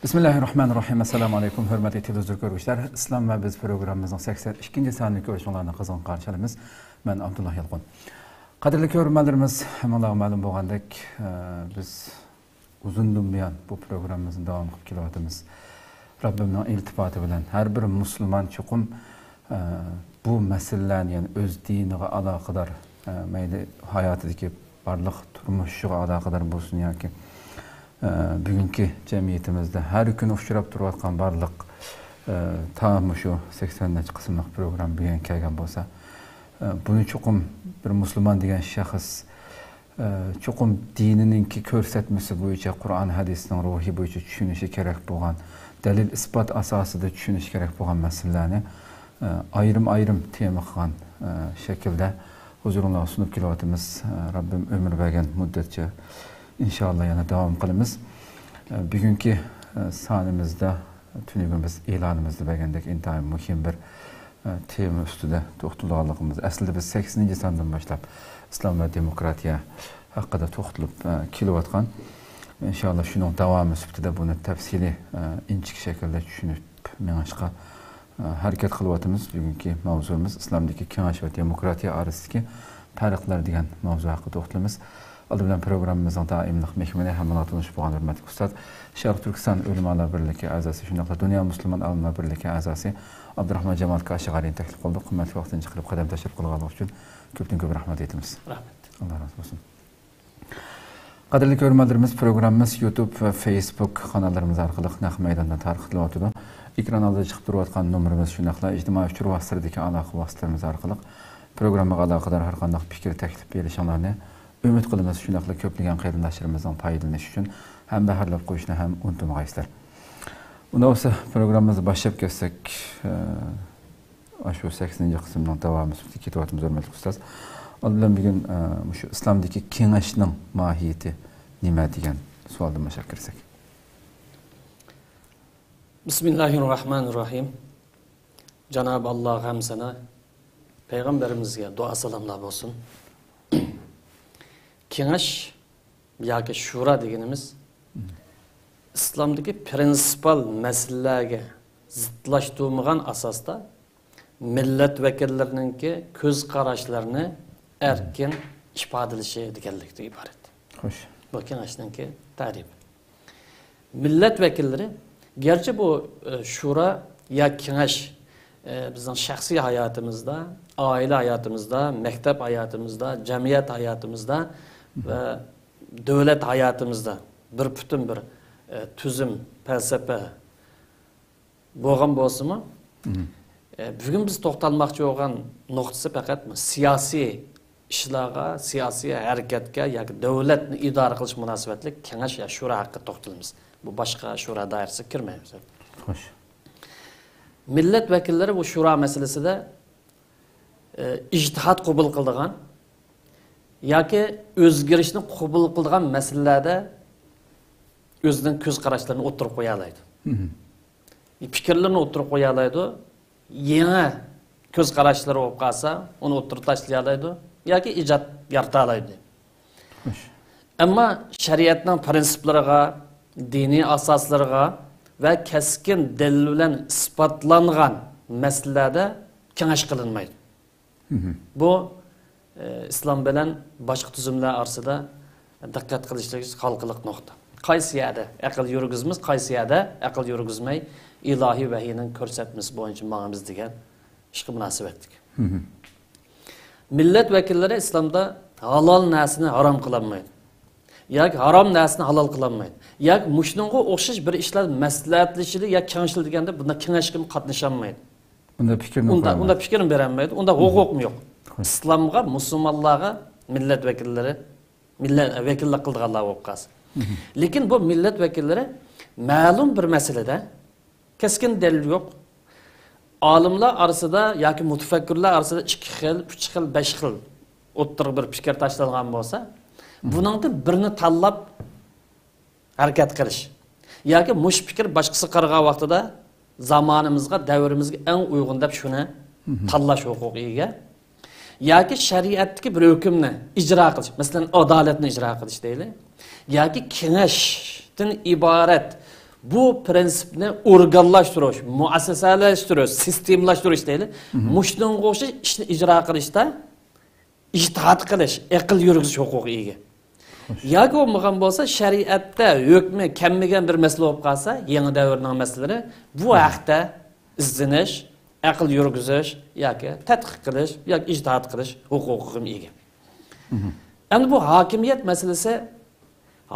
Bismillahirrahmanirrahim. Assalamu alaykum, hörmətli televizor görüşlər. İslam və biz proqramımızın 82-ci sanlı görüşmələrində qızğın qarşılamız. Mən Abdullah Yalqın. Qadirli görüşmələrimiz həmənə məlum bolğandək biz uzundan buyan bu proqramımızın davam edib kelyapmiz. Rabbimnin iltifatı bilan hər bir müsəlman çoxum bu məsələlərin, yəni öz diniga əlaqədar, məyli həyatındakı barlıq turmuşuğa əlaqədar bolsun yoki bugünkü cemiyetimizde her gün uçurab duruyatqan barlıq tam şu 80-ci qismlik program bugün kelgan bolsa, bunu çoxum bir Müslüman degan şəxs çoxum dinininki ko'rsatmasi bo'yicha, Qur'on hadisning ruhi bo'yicha tushunishi kerak bo'lgan, dalil isbot asosida tushunishi kerak bo'lgan masalalarni ayrim tema qilgan shaklda huzuringizga sunib kelyapmiz. Rabbim ömür bergan muddatcha İnşallah yana devam qilamiz. Bugünkü sanimizda tunugimiz e'lonimizda bergandek intayin muhim bir tema ustida to'xtalganligimiz. Aslida biz 80-ci sondan boshlab islom va demokratiya haqida to'xtalib kelayotgan. İnşallah shuning davomi sifatida buni tafsiliy inchik shaklda tushunib mengashqa harakat qilyapmiz. Bugünkü mavzuimiz islomdagi kengash va demokratiya orasidagi farqlar degan mavzu haqida to'xtalamiz. Adı bilen programımızın daimlik mehmeni hemen tanışıp olan hürmetli ustad, Şarkı Türkistan Ölümalar Birliği azası, şundakla Dünya Müslüman Alimler Birliği azası Abdurrahman Cemal Kaşıgari'ni teklif olduk. Kıymetli vaktini çıkarıp kadem taşıp kılığalık için köpten rahmet etimiz. Rahmet. Allah razı olsun. Kadirli görmelerimiz programımız YouTube ve Facebook kanallarımız arkalık Naq Meydan'da tarixli otudu. Ekran alda çıkıp duruyatkan numarımız şundakla ictimai uçur vasıtırdaki alakı vasıtlarımız arkalık programı alakadar her kandak fikir teklif belişanlarını ümit qilamiz shunaqla ko'plagan qarindoshlarimizni foydalanish uchun ham baharlab qo'yishni ham unutmaysizlar. Unda bo'lsa programmamizni boshlab ketsak, shu 80-ci qismdan davom etib ketyapmiz hurmatli ustoz. Albatta bugun shu islomdagi kengashning mohiyati nima degan savoldan boshlab kirsak. Bismillahirrahmanirrahim. Cenab-ı Allah hem sana Peygamberimizge dua salamlar olsun. Kengash yoki shura deganimiz islomdagi prinsipal masalalarga zidlashtirmagan asosda millat vakillariningki ko'z qarashlarini erkin ifodalashi deganlikdan iborat. Xo'sh. Bu kengashningki ta'rifi. Millat vakillari gerçi bu shura ya kengash bizning shaxsiy hayotimizda, oila hayotimizda, maktab hayotimizda, jamiyat hayotimizda ve devlet hayatımızda bir bütün bir tüzüm, felsefe boğan bolsunmu? Bugün biz to'xtalmoqchi bo'lgan nuqtasi faqat siyosiy ishlarga, siyosiy harakatga yoki davlatni idora qilish munosabatli kengash ya shura haqida to'xtalamiz. Bu boshqa shura doirasiga kirmaymiz. Xo'sh. Millat vakillari bu shura masalasida ijtihod qabul qildigan yoki o'zgarishni qabul qilgan masalalarda o'zining ko'z qarashlarini o'tirib qo'ya oladi. Fikrlarini o'tirib qo'ya oladi. Yangi ko'z qarashlari bo'lib qolsa, uni o'tirib tashlay oladi yoki ijod yarata oladi. Ammo shariatning prinsiplariga, diniy asoslariga va keskin dalil bilan isbotlangan masalalarda kengash qilinmaydi. Bu İslam bilen başka tüzümler arasında dikkat kılışlık halkılık nokta. Qaysi yerda aql yurgizimiz, qaysi yerda aql yurgizmay ilahi vahiyning ko'rsatmasi bo'yicha ma'amiz degan ishga munosabatlik. Millat vakillari islomda halol narsani harom qilolmaydi. Yoki harom narsani halol qilolmaydi. Yoki mushnunga o'xshash bir ishlar maslahatlashili yoki kengashil deganda bunda kengashga qatnasholmaydi. Unda fikrini berolmaydi. Unda huquqim yo'q. İslamga, Müslümanlarga millet vekilleri, millet vekillik kıldıqanlar bo'lib qolsin. Lekin bu millet vekilleri ma'lum bir meselede keskin delil yok. Alimlar arasında yoki mutafakkirlar arasında 2 xil, 3 xil, 5 xil o'ttirib bir fikr tashlangan bo'lsa, buningdan birini tanlab harakat qilish yoki mush fikr boshqasi qaragan vaqtida zamonimizga, davrimizga eng uyg'un deb shuni tanlash huquqiga yoki shariatdagi bir hukmni ijro qilish, masalan adolatni ijro qilish deyli, yoki kengashdan iborat bu prinsipni organlashtirish, muassasalashtirish, sistemlashtirish deydi. Mushunga o'xshash ishni ijro qilishda ijtihod qilish, aql yurgizish huquqiga ega. Yoki bo'lmagan bo'lsa, shariatda hukmi kammagan bir masala bo'lib qolsa, yangi davrning masalalari bu haqda izlanish, aql yurgizish yoki tadqiq qilish yoki ijtihod qilish huquqiga ega. Endi bu hokimiyat masalasi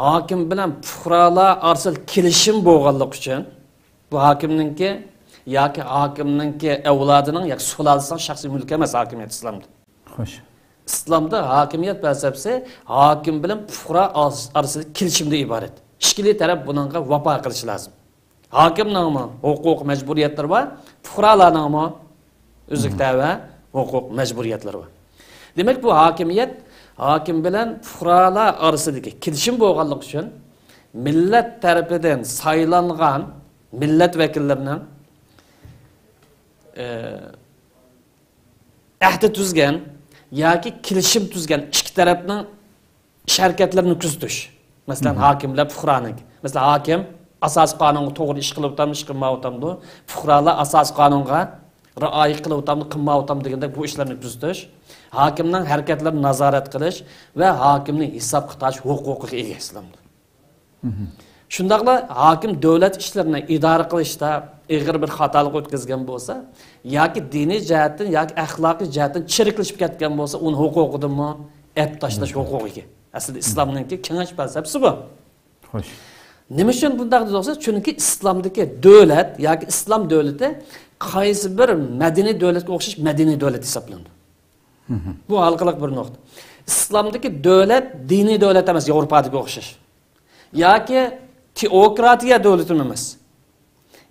hokim bilan fuqarolar orasida kelishim bo'lganligi uchun bu hokimninki yoki hokimninki avlodining yoki sulolasining shaxsiy mulki emas hokimiyat islomda. Xo'sh. İslamda hakimiyet felsefesi hakim bilen fuqaro arasında kelishimdan ibaret. İkili taraf bununla vafo qilishi lazım. Hakimning huquq majburiyatlar var, fuqarolarning o'zlikda va huquq majburiyatlari var. Demek bu hakimiyet hakim bilen fuqarolar arasidagi kelishim bo'lganligi uchun millat tarafidan saylangan millat vakillarining ahdi tuzgan yoki kelishim tuzgan ikki tarafning ish harakatlarini kuzatish. Masalan, hokimlar fuqaroning. Masalan, hokim asosiy qonunga to'g'ri ish qilib o'tamdi, ish qilmay o'tamdi. Fuqarolar asosiy qonunga rioya qilib o'tamdi, qilmay o'tamdi deganda bu ishlarni kuzatish, hokimning harakatlarini nazorat qilish va hokimning hisob kitob huquqiga ega islomda. Shundaqla hokim davlat ishlarini idora qilishda ig'ir bir xatolik o'tkazgan bo'lsa, yoki diniy jihatdan yoki axloqiy jihatdan chiriklashib ketgan bo'lsa, uni huquqidanmi ep tashlash huquqiga. Aslida islomningki kengash falsafasi bu. Xo'sh. Nima uchun bunday bo'lsa? Chunki islomdagi davlat yoki islom davlati qaysi bir madaniy davlatga o'xshash madaniy davlat hisoblanadi. Bu halqaliq bir nuqta. İslamdagi davlat diniy davlat emas, Yevropadagi o'xshash. Yoki teokratiya davlati emas.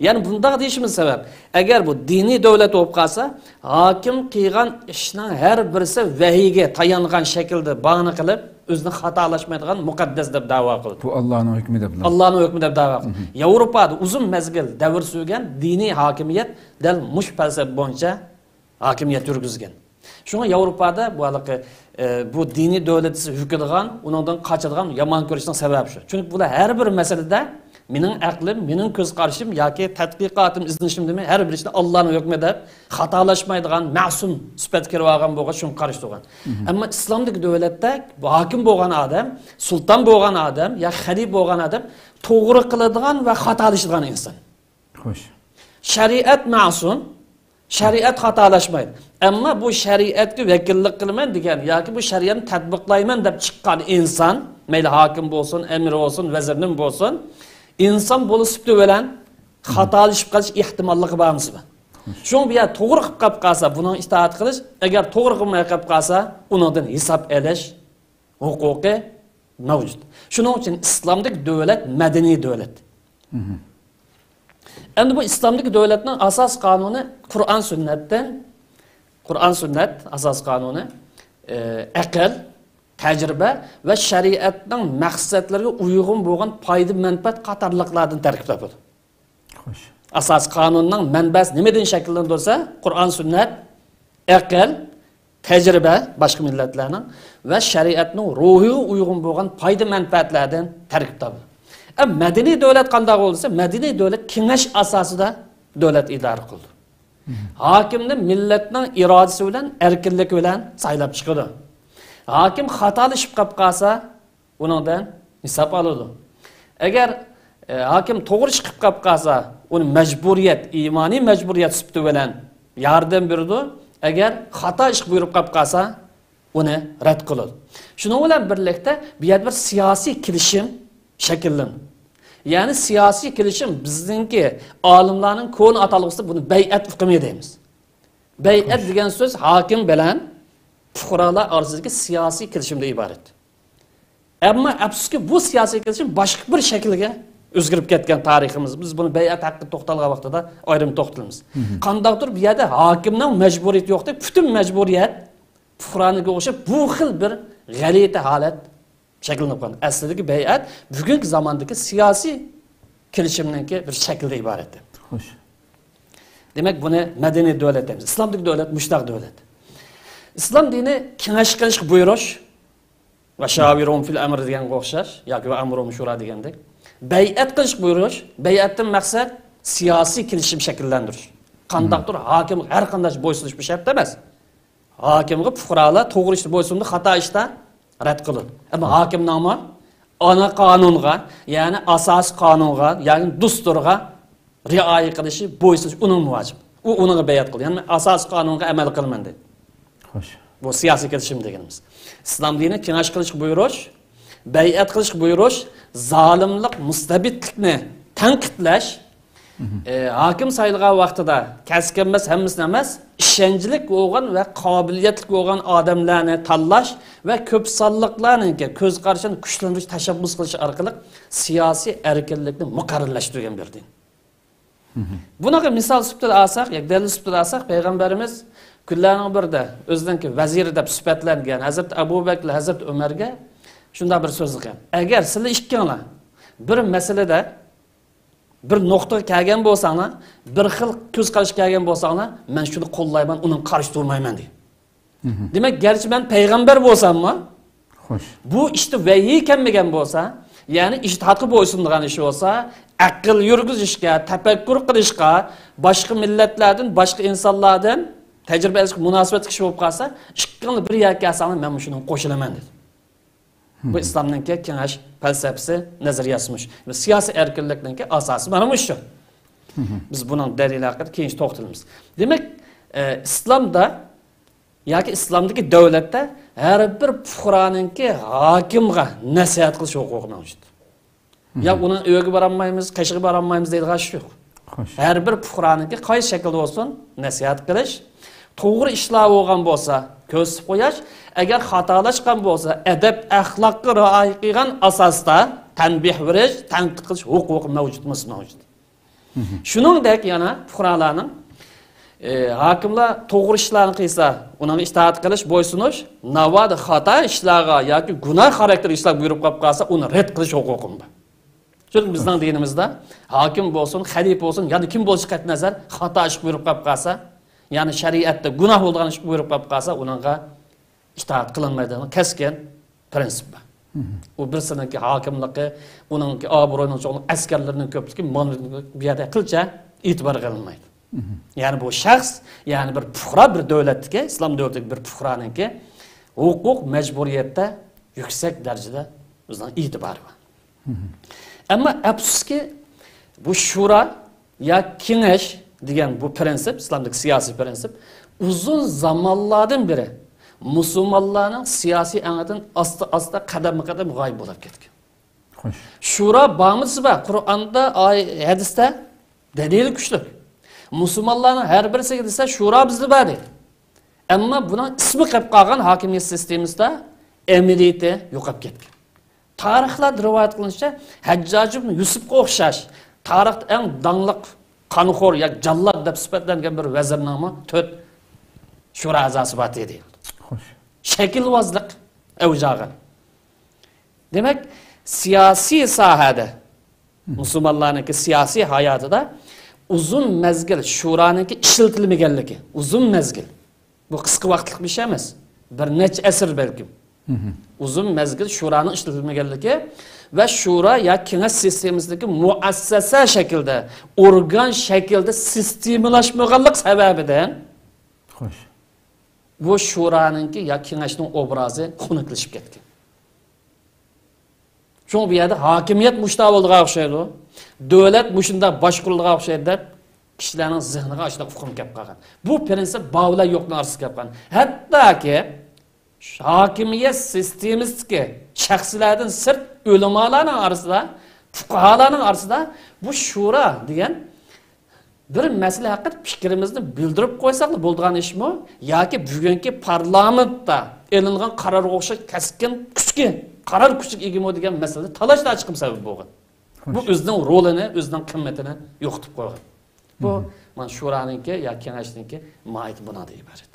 Yani bundaq deyishimiz sabab, agar bu diniy davlat bo'lib qolsa, hokim qilgan ishning har birisi vahiyga tayangan shaklda bani qilib, o'zini xatolashmaydigan muqaddas deb da'vo qildi. Bu Allohning hukmi deb. Allohning hukmi deb da'vo qildi. Yevropada uzun mezgil davr surgan diniy hokimiyat dal mush falsafa bo'yicha hokimiyat yurgizgan. Şuna Yevropada bu diniy davlatisi hukmlagan, undan qochadigan yomon ko'rishning sababi shu. Chunki bular har bir masalada mening aqlim, mening ko'z qarashim yoki tadqiqotim, izlanishim demay, har bir ishda Allohning hukmi deb xatolashmaydigan ma'sum sifat kirib olgan bo'lgan shuni qarash turgan. Ammo islomdagi davlatda bu hokim bo'lgan odam, sulton bo'lgan odam yoki xalif bo'lgan odam to'g'ri qiladigan va xatolashadigan inson. Xo'sh. Shariat ma'sum, shariat xatolashmaydi. Ammo bu shariatga vakillik qilaman degan yoki bu shariatni tatbiqlayman deb chiqqan inson, mayli hokim bo'lsin, amir bo'lsin, vazirning bo'lsin, inson bo'lishibdi bilan xatolashib qolish ehtimolligi bormi? Shung bu to'g'ri qilib qolib qolsa, buni itoat qilish, agar to'g'ri qilmay qolib qolsa, undan hisob olish huquqi mavjud. Shuning uchun islomdagi davlat madaniy davlat. Endi bu islomdagi davlatning asos qonuni Qur'on sunnat asos qonuni aql, tajriba va shariatning maqsadlariga uyg'un bo'lgan foyda manfaat qatorliqlardan tarkib topadi. Xo'sh. Asos qonunning manbasi nimadan shakllantirsa, Qur'on sunnat, aql, tajriba boshqa millatlarning va shariatning ruhiga uyg'un bo'lgan foyda manfaatlardan tarkib topadi. Madaniy davlat qanday bo'lsa, madaniy davlat kengash asosida davlat idora qildi. Hokimni millatning irodasi bilan, erkinligi bilan saylab chiqadi. Hokim xatolashib qolib qolsa, undan hisob oladi. Agar hokim to'g'ri chiqib qolib qolsa, uni majburiyat, iymoniy majburiyat sifati bilan yordam beradi. Agar xato ish buyurib qolib qolsa, uni rad qiladi. Shuning bilan birlikda bu yerda bir siyosiy kelishim shakllanadi. Yani siyasi kelishim bizningki olimlarning ko'n atalg'isi buni bay'at hukmi deymiz. Bay'at degan so'z hokim bilan fuqarolar orasidagi siyosiy kelishimdan iborat. Ammo afsuski bu siyosiy kelishim boshqa bir shaklga o'zgarib ketgan tariximiz. Biz buni bay'at haqqi to'xtalgan vaqtida ayrim to'xtalamiz. Qandaqdir bu yerda hokimning majburiyati yo'q deb, butun majburiyat fuqaroga o'xshab bu xil bir g'alati holat shakllanib qolgan. Aslidagi bay'at bugungi zamondagi siyosiy kelishimninki bir shaklda iborat. Xo'sh. Demak, buni madaniy davlat deymiz. Islomdagi davlat mushtaq davlat. Islom dini kengash qilish buyurish va shavirum fil amr deganga o'xshash yoki va amrum shura degandek. Bay'at qilish buyurish, bay'atdan maqsad siyosiy kelishim shakllantirish. Qandaqdir hokim har qanday bo'ysunish bir shart emas. Hokimga fuqarolar to'g'ri ishda bo'ysundi, xato ishda rad qiladi. Ammo hokim nomi ana qonunga, ya'ni asosiy qonunga, ya'ni dasturga rioya qilishi bo'ysunish uning vojib. U unga bay'at qildi. Ya'ni asosiy qonunga amal qilman dedi. Xo'sh. Bu siyosiy kelishim deganimiz. Islom dini kengash qilish buyurish, bay'at qilish buyurish, zolimlik, mustabidlikni tanqidlash, hokim sayılgan vaqtida kasb emas, hammasini emas, ishonchlik bo'lgan va qobiliyatli bo'lgan odamlarni tanlash va ko'p sonliqlarning ko'z qarashini kuchlantirish tashabbus qilish orqali siyosiy erkinlikni muqarrarlashtirgan bir din. Bunaqa misol sifatida olsak, dalil sifatida olsak, payg'ambarimiz kunlarning birida o'zininki vaziri deb sifatlangan Hazrat Abu Bakr, Hazrat Umarga shunday bir so'z qilgan. Agar sizlar ikkinglar bir masalada bir nuqtaga kelgan bo'lsanglar, bir xil ko'z qarash kelgan bo'lsanglar, men shuni qo'llayman, uni qarshi turmayman deydi. Demak, garchi men payg'ambar bo'lsammi, xo'sh, bu ishni vahiy kelmagan bo'lsa, ya'ni ijtihodga bo'ysunadigan ish bo'lsa, aql yurgizishga, tafakkur qilishga, boshqa millatlardan, boshqa insonlardan tajribali munosabat kishi bo'lib qolsa, ishqilni bir yerga kelsanglar, men shuni qo'shilaman dedi. Bu İslam'ın kengash felsefesi, nazariyasımış. Siyasi erkinlikning asosi mana bu shu. Biz bunun dalili haqida keyin to'xtalamiz. Demak, İslamda yoki İslamdagi davlatda har bir fuqaroninki hokimga nasihat qilish huquqi mavjud. Ya uni uyga borolmaymiz, qashig'i borolmaymiz deydigan ish yo'q. Har bir fuqaroninki qaysi shaklda bo'lsin nasihat qilish, to'g'ri ishlar bo'lgan bo'lsa ko'rsatib qo'yish, agar xatolashgan bo'lsa adab axloqqa rioya qilgan asosda tanbih berish, tanqid qilish huquqi mavjud. Shuningdek yana fuqarolarning hokimlar to'g'ri ishlarni qilsa, uning itoat qilish, bo'ysunish, navod xato ishlarga yoki gunoh xarakterli ishlar buyurib qolsa, uni rad qilish huquqi bor. Chunki bizning dinimizda hokim bo'lsin, xalif bo'lsin, yana kim bo'lishi qat nazar xato ish buyurib qolsa, ya'ni shariatda gunoh bo'lgan ish buyurib qolsa, uningga itoat qilinmaydigan keskin prinsip bor. U birsiniki hokimligi, uningki obro'ning cho'g'li askarlarning ko'pligi bu yerda qilcha e'tibor qilinmaydi. Ya'ni bu shaxs, ya'ni bir fuqaro bir davlatdagi, islom davlatidagi bir fuqaroninki huquq majburiyatda yuksak darajada o'zining e'tibori bor. Ammo afsuski bu shura ya kengash degan bu prinsip, islomdagi siyosiy prinsip uzun zamonlardan beri musulmonlarning siyosiy an'anadan asta qadam-qadam g'oyib bo'lib ketgan. Xo'sh. Shura bormisi bor. Qur'onda, hadisda dalil kuchli. Musulmonlarning har birisiga desa shura bizda bor deydi. Ammo buning ismi qilib qolgan hokimiyat sistemasida amaliyati yo'qolib ketgan. Tarixlarda rivoyat qilinishicha, Hajjaj ibn Yusufga o'xshash tarixda eng dangliq qonxo'r yoki jallod deb sifatlangan bir vazir nomi 4 shura a'zosi bor edi. Xo'sh. Shakilvozlik avjag'an. Demak, siyosiy sohada musulmonlarning siyosiy hayotida uzun mezgil shuroniki ishlatilmaganligi, uzun mezgil. Bu qisqa vaqtlik bir ish emas. Bir necha asr balkim. Uzun mezgil shuroning ishlatilmaganligi va shura ya kengash sistemasidagi muassasa shaklda, organ shaklda sistemlashmaganlik sababidan xo'sh. Bu shuroninki ya kengashning obrazi xunuklashib ketgan. Çünkü bir yerde hakimiyet muşta olduğuna o'xshaydi. Davlat mushunda boshqarilgan o'xshaydi deb kishilarning zihniga ashula hukm kelib qolgan. Bu prinsip bavlar yo'q narsa kelib qolgan. Hattoki hakimiyet sistemisdagi shaxslardan sirt ulamolarning orasida, fuqarolarning orasida bu shura degan bir masala haqida fikrimizni bildirib qo'ysak bo'ladigan ishmi yoki bugungi parlamentda elingan qarorga o'xshash kaskin kuchga qarar kuchga ega bo'ladigan masalada talashlar chiqib sabab bo'lgan. Bu o'zining rolini, o'zining qimmatini yo'qotib qo'ygan. Bu mana shuraningki yoki kengashningki mohiyati bundan iborat.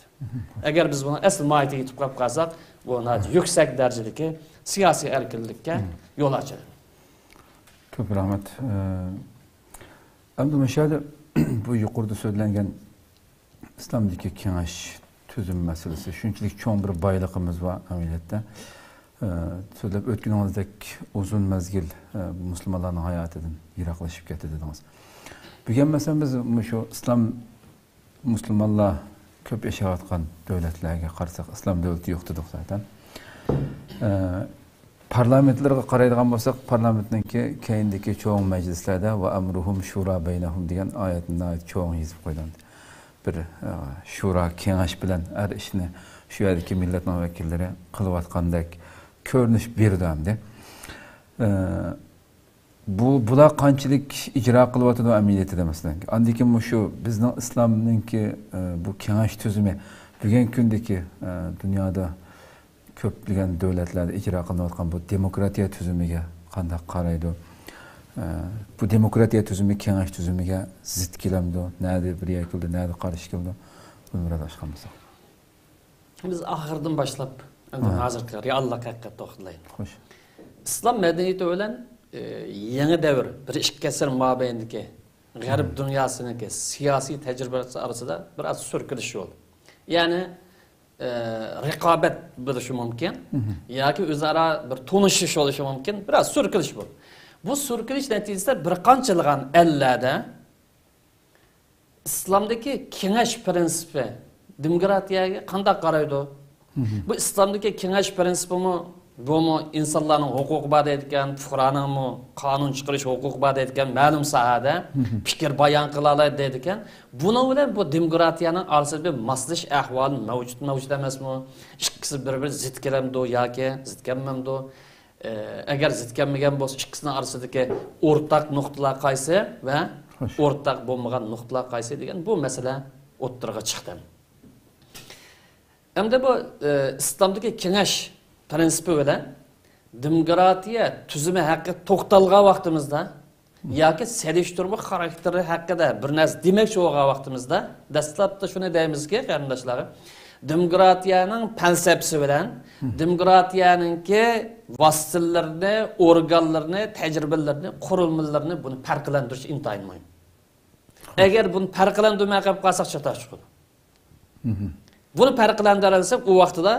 Agar biz buni asl mohiyatiga yetib qolsak, bu yuksak darajadagi siyosiy erkinlikka yo'l ochadi. Ko'p rahmat. Endi mashada bu yuqorida so'zlangan islomdagi kengash tuzum masalasi shunchalik cho'ng bir boyligimiz va amaliyotda Söylep ötkininizdek uzun mezgil Müslümanların hayatından yiraklaşıp ketdi dediniz. Bugün mesela biz şu İslam Müslümanlar köp yaşayatkan devletlerge qarsak İslam devleti yok dedik zaten. Parlamentlerge qaraydigan bolsak, parlamentninki keyindeki çoğun meclislerde ve emruhum şura beynehum degan ayetine ait çoğun yazıp koydan. Bir şura kengaş bilen her işini şu yerdeki milletning vekilleri qılıvatqandek görünüş berdi. Bular qanchalik icra qilyotidi amaliyotida masalan. Andikin şu bizning islomninki bu kengash tuzumi bugungi kundagi dunyoda ko'plagan davlatlarda ijro qilinayotgan bu demokratiya tuzumiga qanday qaraydi? Bu demokratiya tuzumi kengash tuzumiga zid kelamdi, nada bir yakildi, nada qarshi keldi. Buni biraz ochgan bo'lsak. Biz ahırdan başlap, hazırki reallik haqiqat to'xtalaylik. Xo'sh. İslam medeniyeti ölen yeni devir, bir iki asır mabeyindeki Garip dünyasındaki siyasi tecrübesi arasında biraz sürkülüş oldu. Yani rekabet buluşu mümkün, ya ki üzere bir tanışış oluşu mümkün, biraz sürkülüş bu. Bu sürkülüş neticesinde bir kançılığın ellerde İslam'daki kengaş prensibi, demokratiyaya kandak qaraydı. Bu İslam'daki kengaş prensibi bu mu insanların hukuku bad etken, fuqaranın mı kanun çıkarış hukuku bad etken, ma'lum sahada fikir bayan kılalaydı dedikken, bunu bilen bu demokratiyanın arasında bir maslaş ahval mevcut emas mı? İkisi bir zid kelemdi ya ki zid kelmemdi. Eğer zid kelmegen bolsa ikisinin arasındaki ortak noktalar qaysi ve ortak bolmagan noktalar qaysi degan bu mesele o'ttirga chiqdi. Hamda bu İslam'daki kengash prensibi bilan demokratiya tuzumi haqida to'xtalgan vaqtimizda yoki selishtirma xarakteri haqida bir narsa demoqchi bo'lgan vaqtimizda dastlabda shuni deymizki, qarindoshlar, demokratiyaning falsafasi bilan demokratiyaningki vositalarini, organlarini, tajribalarini, qurilmalarini buni farqlantirish intayin muhim. Agar buni farqlantirmay qolib qolsak chatoq chiqadi. Buni farqlantirsak u vaqtida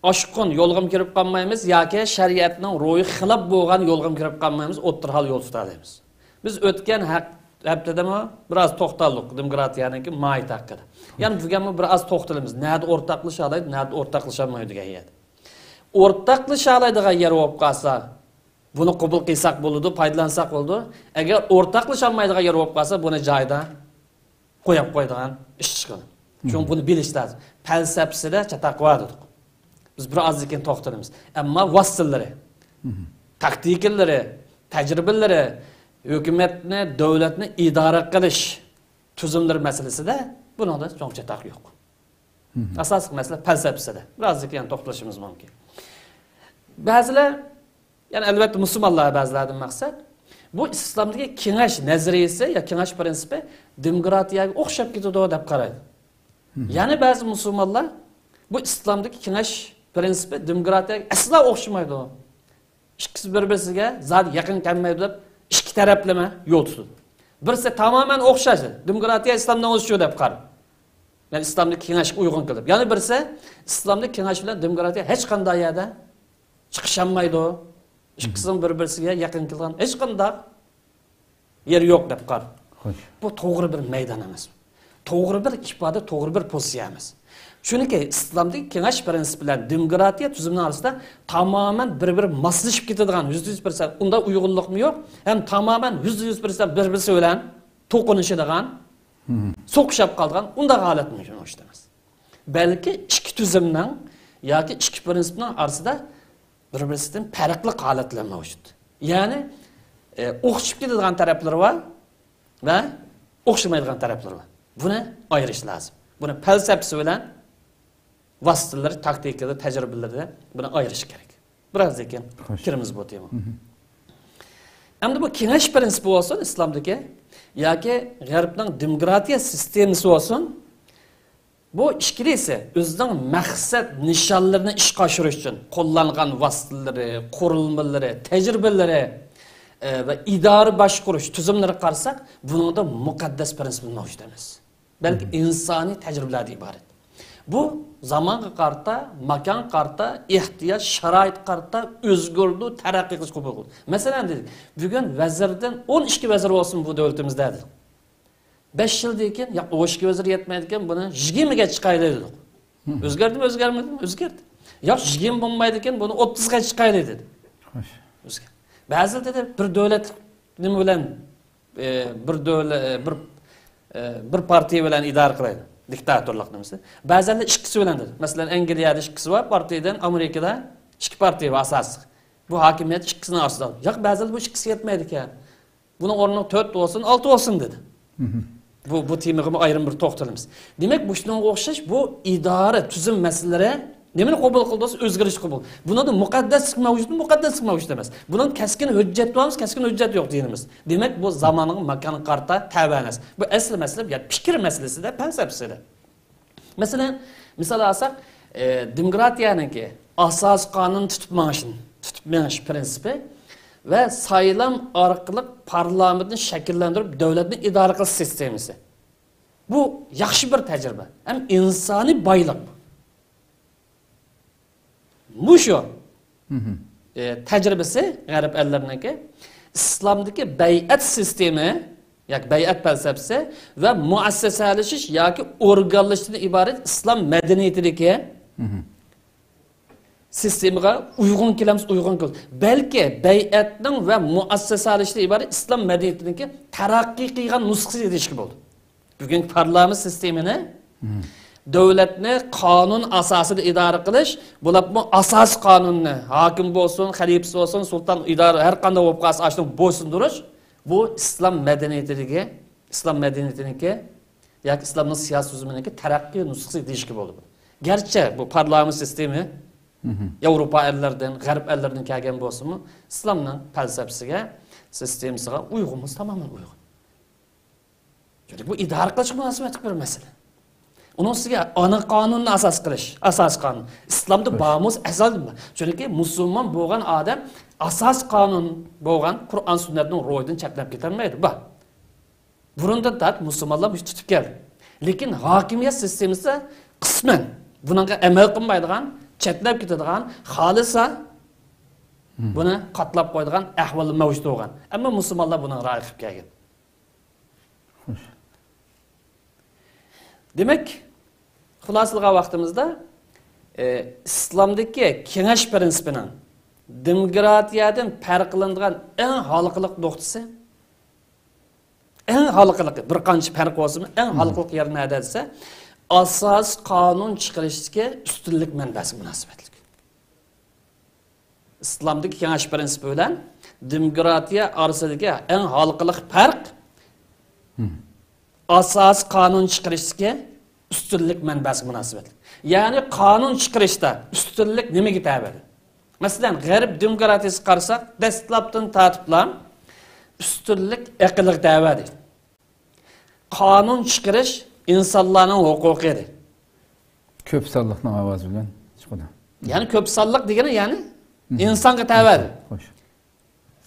aşkın yolg'am kirib qolmaymiz yoki shariatning ro'yi xilop bo'lgan yolg'am kirib qolmaymiz, o'ttirhal yo'l tutamiz. Biz o'tgan haftada biraz to'xtaldik demokratiyaningki mohiyati haqida. Ya'ni bugun biraz to'xtalamiz. Nada o'rtaqlasha oladi, nada o'rtaqlasholmaydi degan yer. O'rtaqlasha oladigan yer bo'lib qolsa, buni qabul qilsak bo'ladi, foydalansak bo'ladi. Agar o'rtaqlasha olmaydigan yer bo'lib qolsa, buni joyida qo'yib qo'yadigan ish chiqadi. Chunki buni bilish lazım. Falsafasida chataq qo'ydik. Biz birazdan to'xtalamiz. Ammo vositaları, taktikaları, tecrübeleri, hükümetni, devletni idare qilish tuzumlar meselesinde buna da çok chataq yok. Asosiy mesele falsafasida. Birazdan to'xtalishimiz mumkin. Bazılar, yani elbette Müslümanlar bazılardan maksat, bu İslam'daki kengash nazariyasi ya kengash prensibi demokratiyaga o'xshab ketadi deb qaraydi. Yani bazı Müslümanlar bu İslam'daki kengash prensibi demokratiyaga asla o'xshamaydi. İkisi bir-biriga zat yaqin kelmaydi deb ikki taraflama yo'l tutadi. Birisi tamamen o'xshashi, demokratiya İslamdan o'xshaydi deb qaraydi. Yani İslam'daki kengashga uyg'un kelib. Yani birisi İslamdagi kengash bilan demokratiya hech qanday yerda chiqisholmaydi. İkisinin bir-biriga yaqin kelgan hech qanday yer yo'q deb qaraydi. Bu to'g'ri bir maydon emas. To'g'ri bir ifoda, to'g'ri bir pozitsiya emas. Chunki İslamdagi kengash prensibi bilan demokratiya tuzumining orasida tamamen bir-biri moslashib ketadigan 100% unda uyg'unlikmi yo'q, ham tamamen 100% bir-birisi bilan to'qinishadigan, so'qishib qolgan unda holat mumkin emas. Balki ikki tuzumning yoki ikki prinsipning orasida bir-birisidan farqli holatlar mavjud. Ya'ni o'xshab ketadigan taraflari bor va o'xshamaydigan taraflari bor. Buni ayirish lazım. Buni falsafasi bilan vositalar, taktikalar, tajribalarda buni ayirish kerak. Birazdan kiramiz bu tema. Endi bu kengash prensibi bo'lsin İslamdagi yoki G'arbning demokratiya sistemasi bo'lsin, bu ikkilisi o'zining maqsad nishonlarini ishga oshirish uchun qo'llangan vositalari, qurilmalari, tajribalari ve idari boshqarish tuzumlari qarasak, buningda muqaddas prinsip mavjud emas. Balki insoniy tajribalardan iborat. Bu zamanga qarta, makan qarta, ehtiyoj, sharoit qarta o'zgardi, taraqqiy qilish qabul qildi. Masalan dedik, bugun vazirdan 12 vazir bo'lsin bu davlatimizda dedik. 5 yildan keyin ya 12 vazir yetmaydi ekan, buni 20 ga chiqayli dedik. O'zgardimi, o'zgarmadimi? O'zgardi. Ya 20 bo'lmaydi ekan, buni 30 ga chiqayli dedi. Xo'sh. O'zgardi. Ba'zida dedi bir davlat nima bilan bir partiya bilan idora qiladi. Diktatorlik nimasi. Ba'zan ikkisi bilan dedi. Masalan, Angliyada ikkisi bor, partiyadan Amerikada ikki partiya bor asosiy. Bu hokimiyat ikkisining ostida. Yo'q, ba'zan bu ikkisi yetmaydi ekan. Buning o'rniga 4 bo'lsin, 6 bo'lsin dedi. Bu temaga ayrim bir to'xtalamiz. Demak, bu shunga o'xshash bu idora tuzum masalalari nimani qabul qildi, o'zgarish qabul. Buningda muqaddaslik mavjud emas. Buning kaskin hujjat bormiz, kaskin hujjat yo'q deymiz. Demak, bu zamoning makon qarta tabanas. Bu asl masala, ya fikr masalasida, falsafasida. Masalan, misol olsak, demokratiyaniki asos qonun tutib menish prinsipi ve saylam orqali parlamentni shakllantirib davlatni idora qilish sistemasi. Bu yaxshi bir tajriba. Ham insoniy boylik. Bu shu tajribasi g'arb ellarniki islomdagi bay'at sistemi yoki bay'at falsafasi va muassasalashish yoki organlashishdan iborat islom madaniyatidagi sistemaga uygun kelamiz. Belki bay'atning va muassasalashidan iborat islom madaniyatidagi taraqqiy qilgan nusxasi deyishga bo'ldi. Bugungi parlament sistemini davlatni qonun asosida idora qilish, bularni asos qonunni hokim bo'lsin, xalifasi bo'lsin, sulton idora har qanday bo'lib qolsa ashuni bo'ysundirish, bu islom madaniyatidagi yoki islomning siyosiy tuzumidagi taraqqiy nusxasi deyishga bo'ldi. Garchi bu parlament sistemi Yevropa ellaridan, g'arb ellaridan kelgan bo'lsa-mu, islomning falsafasiga, sistemasiga uygunmiz, tamoman uygun. Chunki bu idora qilish munosabatli bir masala. Onun ustiga ana qonunni asos qonun. İslamda bağımız asal nima? Chunki musulmon bo'lgan odam asos qonun bo'lgan Qur'on sunnatning ro'yidan chetlab ketolmaydi. Bak. Burunda da musulmonlar tutib keldi. Lekin hokimiyat sistemasi qisman bunga amal qilmaydigan, chetlab ketadigan, xolisa buni qatlab qo'yadigan ahvol mavjud bo'lgan. Ammo musulmonlar buni rioya qilib kelgan. Demek, xulosaga vaqtimizda islomdagi kengash prinsipining demokratiyadan farqlanadigan eng xalqliq nuqtasi, bir qancha farq bo'lsa, eng xalqliq yer nada desa, asos qonun chiqarishga ustunlik manbasi munosabatlik. Islomdagi kengash prinsipi bilan demokratiya orasidagi eng xalqliq farq asos qonun chiqarishga ustunlik manbasi munosabatli. Ya'ni qonun chiqarishda ustunlik nimaga tabi? Masalan, g'arb demokratiyasi qarasak, dastlabdan tartiblar ustunlik aqlga tabi. Qonun chiqarish insonlarning huquqidir. Ko'p sonliqning ovozi bilan chiqadi. Ya'ni ko'p sonliq degani, ya'ni insonga tabi. Xo'sh.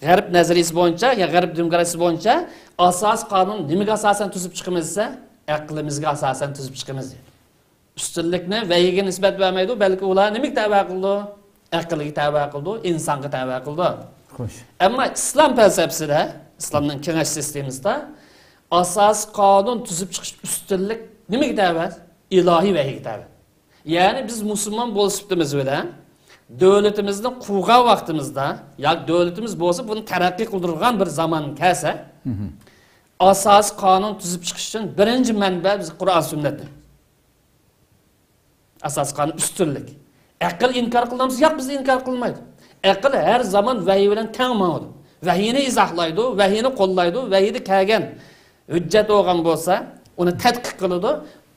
G'arb nazariyasi bo'yicha, ya g'arb demokratiyasi bo'yicha asos qonun nimaga asosan tuzib chiqamiz desa, aqlimizga asosan tuzib chiqamiz. Ustunlikni vahiga nisbat bermaydi, balki ular nimaga tabi qildi? Aqlga tabi qildi, insonga tabi qildi. Xo'sh. Ammo islom falsafasida, islomning kengash sistemasida asos qonun tuzib chiqish ustunlik nimaga tabi? Ilohiy vahiga tabi. Ya'ni biz musulmon bo'lishimiz bilan devletimizni qurgan vaqtimizda, yoki devletimiz bo'lsa buni taraqqiy qildirgan bir zaman kelsa, asos qonun tuzib chiqish uchun birinchi manba biz Qur'on sunnatdir. Asos qonun ustunlik. Aql inkor qilamiz, yo'q biz inkor qilmaydi. Aql har zaman vahiy bilan tengmaydi. Vahiyni izohlaydi, vahiyni qo'llaydi, vahiyda kelgan hujjat bo'lgan bo'lsa, uni tadqiq qiladi,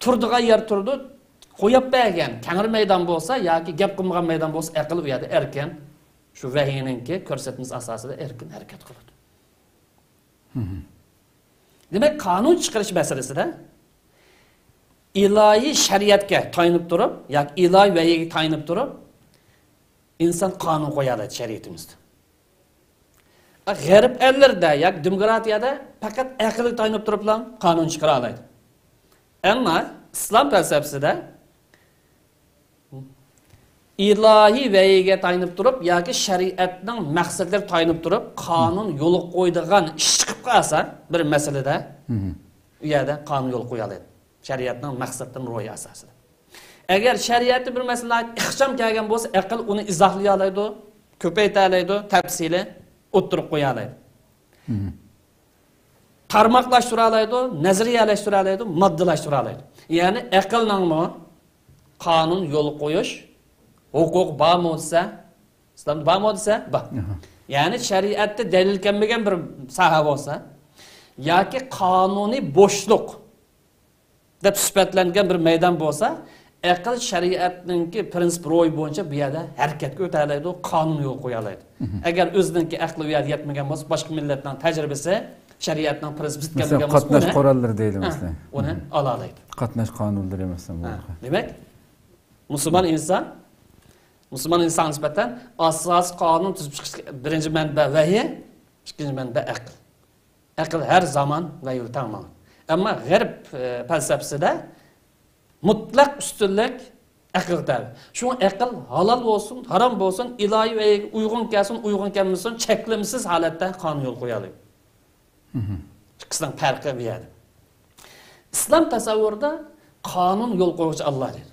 turdigan yer turdi, qo'yib bergan kangir maydon bo'lsa yoki gap qilmagan maydon bo'lsa, aql u yerda erkin shu vahiyninki ko'rsatmasi asosida erkin harakat qiladi. Demak, qonun chiqarish masalasida ilohiy shariatga tayanib turib, yoki ilohiy vahiyaga tayanib turib, inson qonun qo'yadi shariatimizda. G'arb ellarda yoki demokratiyada faqat aqlga tayanib turib qonun chiqara oladi. Ammo islom falsafasida ilahi vayiga tayinib turib yoki shariatning maqsadlariga tayinib turib qonun yo'l qo'ydigan ish chiqib qolsa bir masalada u yerda qonun yo'l qo'ya oladi shariatning maqsaddan ro'yi asosida. Agar shariatda bir masala ixcham kelgan bo'lsa, aql uni izohlay oladi, ko'paytira oladi, tafsili o'ttirib qo'ya oladi. Qarmoqlashtira oladi, nazariyalashtira oladi, moddalashtira oladi. Ya'ni aqlningmi qonun yo'l qo'yish huquq bormi desa, islomda bormi desa, bor. Ya'ni shariatda dalil kelmagan bir soha bo'lsa, yoki qonuniy bo'shliq deb sifatlangan bir maydon bo'lsa, aql shariatninki prinsip ro'y bo'yicha bu yerda harakatga o'ta oladi, qonun yo'l qo'ya oladi. Agar o'zininki aqli u yerga yetmagan bo'lsa, boshqa millatning tajribasi shariatning prinsipi kelmagan bo'lsa, qatnash qo'rallari deydi masalan. Uni ola oladi. Qatnash qonunlari emasdan bu. Demak, musulmon inson nisbatan asos qonun tuzib chiqish birinchi manba vahiy, ikkinchi manba aql. Aql har zaman va yo'l tamom. Ammo g'arb falsafasida mutlaq ustunlik aqlda. Shu aql halol bo'lsin, harom bo'lsin, ilohiy va uyg'un kelsin, uyg'un kelmasin, cheklimsiz holatda qonun yo'l qo'ya oladi. İkisining farqi bu yerda. İslam tasavvurida qonun yo'l qo'yuvchi Allohdir.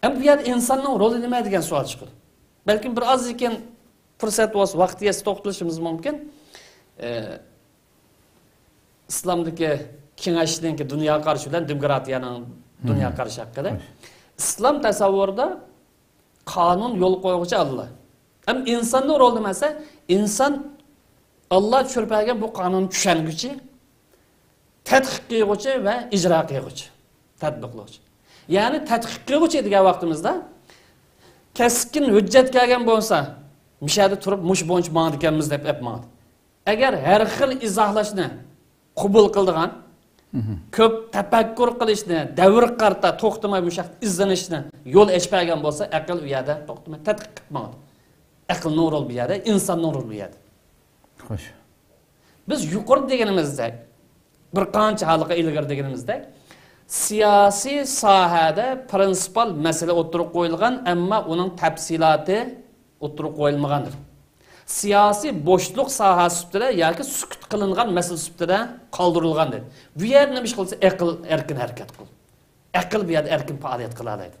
Ham bu yerda insonning roli nima degan savol chiqadi. Balkim bir oz ekan fursat bo'lsa, vaqtiga to'xtalishimiz mumkin. İslamdagi kengashlikning dunyo qarashi bilan demokratiyaning dunyo qarashi haqida. İslam tasavvurida qonun yo'l qo'yuvchi Alloh. Ham insonning roli nimasi? İnson Allah çürpəgən bu qanun düşəngücü, tədqiq qiyğucu və icra qiyğucu, tədbiqlıqçı. Yəni, tədqiq qiyğucu edigən vaxtımızda, kəskin hüccət gəlgən bolsa, müşədi turub, muş boyunca mağdı gəlimiz deyib əpmadı. Əgər hər xil izahlaşını qubul qıldığan, köp təpəkkür qilishni, dəvr qarta, toxtumay müşəxt izlənişini yol eşpəgən bolsa, əqil üyədə toxtumay tədqiq qıpmadı. Əqil nə rol bir yədə, insan nə rol bir yədə. Xoş. Biz yuqori deganimizda, bir qancha halqa ilgari deganimizda, siyosiy sohada prinsipal masala o'tirib qo'yilgan, ammo uning tafsiloti o'tirib qo'yilmagandir. Siyosiy bo'shliq sohasi ustida yoki sukut qilingan masala ustida qoldirilgandir. Bu yer nima ish qilsa, aql erkin harakat qiladi. Aql bu yerda erkin faoliyat qila oladi.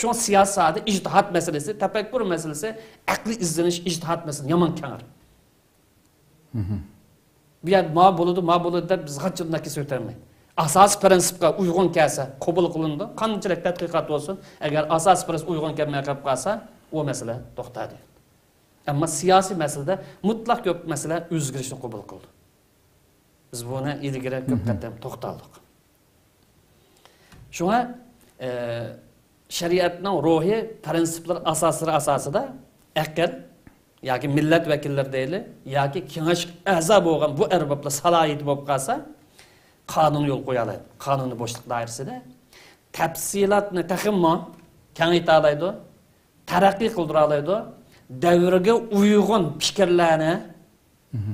Shu siyosiy sohada ijtihod masalasi, tafakkur masalasi, aqli izlanish ijtihod masalasi yomon kengir. Bu yer ma bo'ladi deb biz qanchalik so'tarmaydi. Asos prinsipga uyg'un kelsa, qabul qilindi. Qanchalik tadqiqot bo'lsin, agar asos prinsip uyg'un kelmay qolsa, u masala to'xtadi. Ammo siyosiy masalada mutlaq ko'p masala o'zgarishni qabul qildi. Biz buni ilgari ko'p qatam to'xtaldik. Shunga shariatning ruhiy prinsiplar asoslari asosida aql yoki millat vakillari deyli, yoki kengash a'zo bo'lgan bu arboblar salohiyati bo'lib qolsa, qonun yo'l qo'ya oladi. Qonuniy bo'shliq doirasida tafsilotni taximmo kengaytira oladi, taraqqiy qildira oladi, davrga uyg'un fikrlarni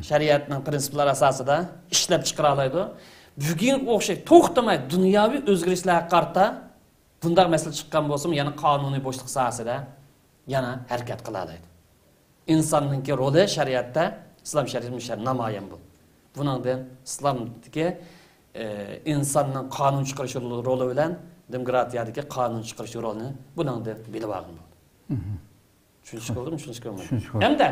shariatning prinsiplari asosida ishlab chiqara oladi. Bugun o'xshay to'xtamay dunyoviy o'zgarishlarga qarta bunday masala chiqqan bo'lsa, yana qonuniy bo'shliq sohasida yana harakat qila oladi. İnsanınki roli şariatda İslam şeriatı namoyon bu. Bundan İslamdagi insonning qonun chiqarish roli bilan demokratiyadagi qonun chiqarish rolini bundan bilib olgan bo'ldi. Tushuncha bo'ldimi, tushuncha bo'lmadi. Hamda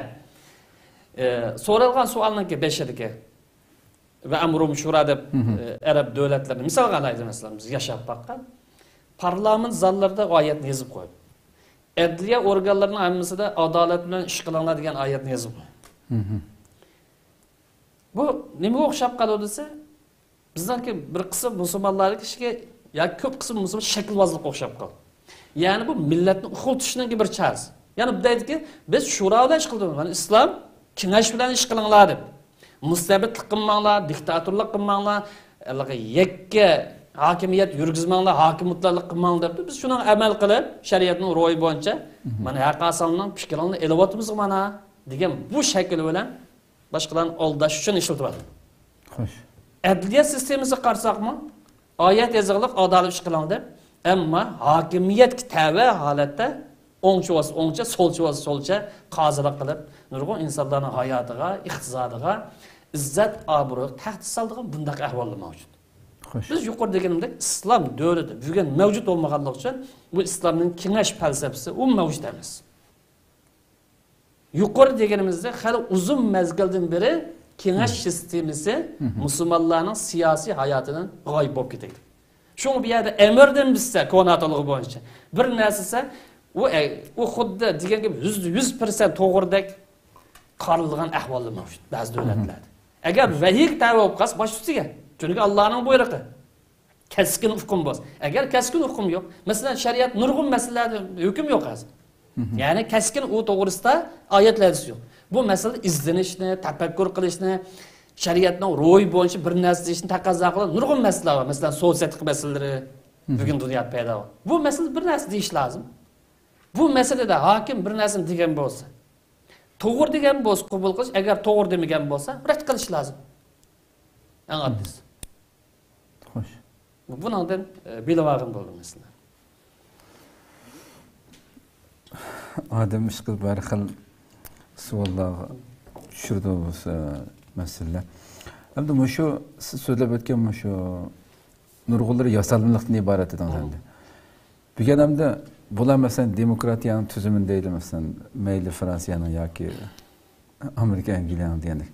so'ralgan savolninki beshidagi va amrum shura deb arab davlatlarini misolga olaylik, masalan, biz yashab baqqan parlament zallarida oyatni yozib qo'ydi. Adliya organlarının hammasida adolat bilan ish qilinglar degan oyatni yozib qo'ydi. Bu nima o'xshab qoladi desa, bizniki bir qism musulmonlarga yoki ko'p qism musulmon shaklbozlikka o'xshab qoldi. Ya'ni bu millatni uxultishning bir chorasi. Ya'ni bu deydiki, biz shura bilan ish qildik. Ya'ni islom kengash bilan ish qilinglar deb. Mustabidlik qilmanglar, diktatorlik qilmanglar, yakka hakimiyet yürgizmanglar, hakimiyetlarlik qilmanglar deb biz shuni amal qilib, shariatning ro'yi bo'yicha mana haq asalning fikrlarini elayotimiz mana degan bu shakl bilan boshqalarni aldash uchun ishlatyapti. Xo'sh. Adliya sistemasiga qarsaqmi? Oyat yozig'liq adolat ish qiling deb, ammo hokimiyat tava holatda o'ngchi bo'lsa o'ngcha, so'lchi bo'lsa so'lcha qozilik qilib, nurg'un insonlarning hayotiga, iqtisodiga izzat, obro' taxt soldigan bunday ahvollar mavjud. Xo'sh. Biz yuqori deganimdek islom davlati bugun mavjud bo'lmaganligi uchun bu islomning kengash falsafasi u mavjud emas. Yuqori deganimizda hali uzun mezgildan beri kengash sistemasi musulmonlarning siyosiy hayotidan g'oyib bo'lib ketdi. Şunu bir yerde emirden bizse konatılığı boyunca bir nesise o xuddi degan gibi %100% to'g'ridek qaralgan ahvollar mavjud ba'zi davlatlarda. Agar vahiy tabi bo'lib qolsa bosh ustiga, chunki Allohning buyrug'i keskin hukm bo'lsa. Agar keskin hukm yo'q, masalan shariat nurg'un masalalarda hukm yo'q hozir. Ya'ni keskin u to'g'risida oyatlar yo'q. Bu masala izlanishni, tafakkur qilishni, shariatning ro'y bo'yicha bir narsa ishni taqozo qiladi. Nurg'un masalalar bor. Masalan, siyosiy masalalari bugun dunyoda paydo bo'ldi. Bu masala bir narsa deyish lozim. Bu masalada hokim bir narsani degan bo'lsa, to'g'ri degan bo'lsa qabul qilish, agar to'g'ri demagan bo'lsa, rad qilish lozim. Eng oddisi. Xo'sh. Bundan bilvag'im bo'ldi mesela. Adam ish qilib bir xil savollarga tushirdi bu masala. Endi shu siz so'zlab o'tgan shu nurg'unlar yasalımlıqdan iborat ekan endi. Bugun hamda bular masalan demokratiyaning tuzumini deydi masalan mayli Fransiyaning yoki Amerika Angliyaning degandek.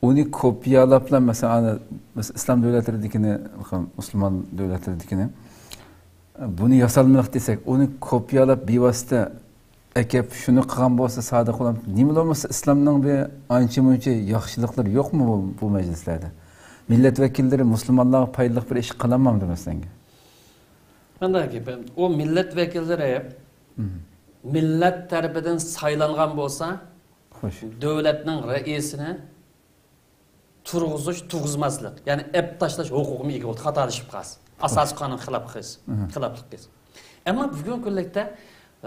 Uni kopyalab masalan islom davlatlaridagini, musulmon davlatlaridagini buni yasalımlıq desek, uni kopyalab bevosita akab shuni qilgan bo'lsa sodiq bo'lam. Nima bo'lmasa islomning bir ancha-muncha yaxshiliklari yo'qmi bu majlislarda? Millat vakillari musulmonlarga foydali bir ish qilamamdi masalan. Qandayki o millat vakillari millat tarafidan saylangan bo'lsa, xo'sh, davlatning raisini turg'izish, turg'izmaslik, ya'ni ep tashlash huquqini ega bo'ldi, xatolashib qolsa. Asosiy qonun xiloflik qilsa. Ammo bugungi kunlikda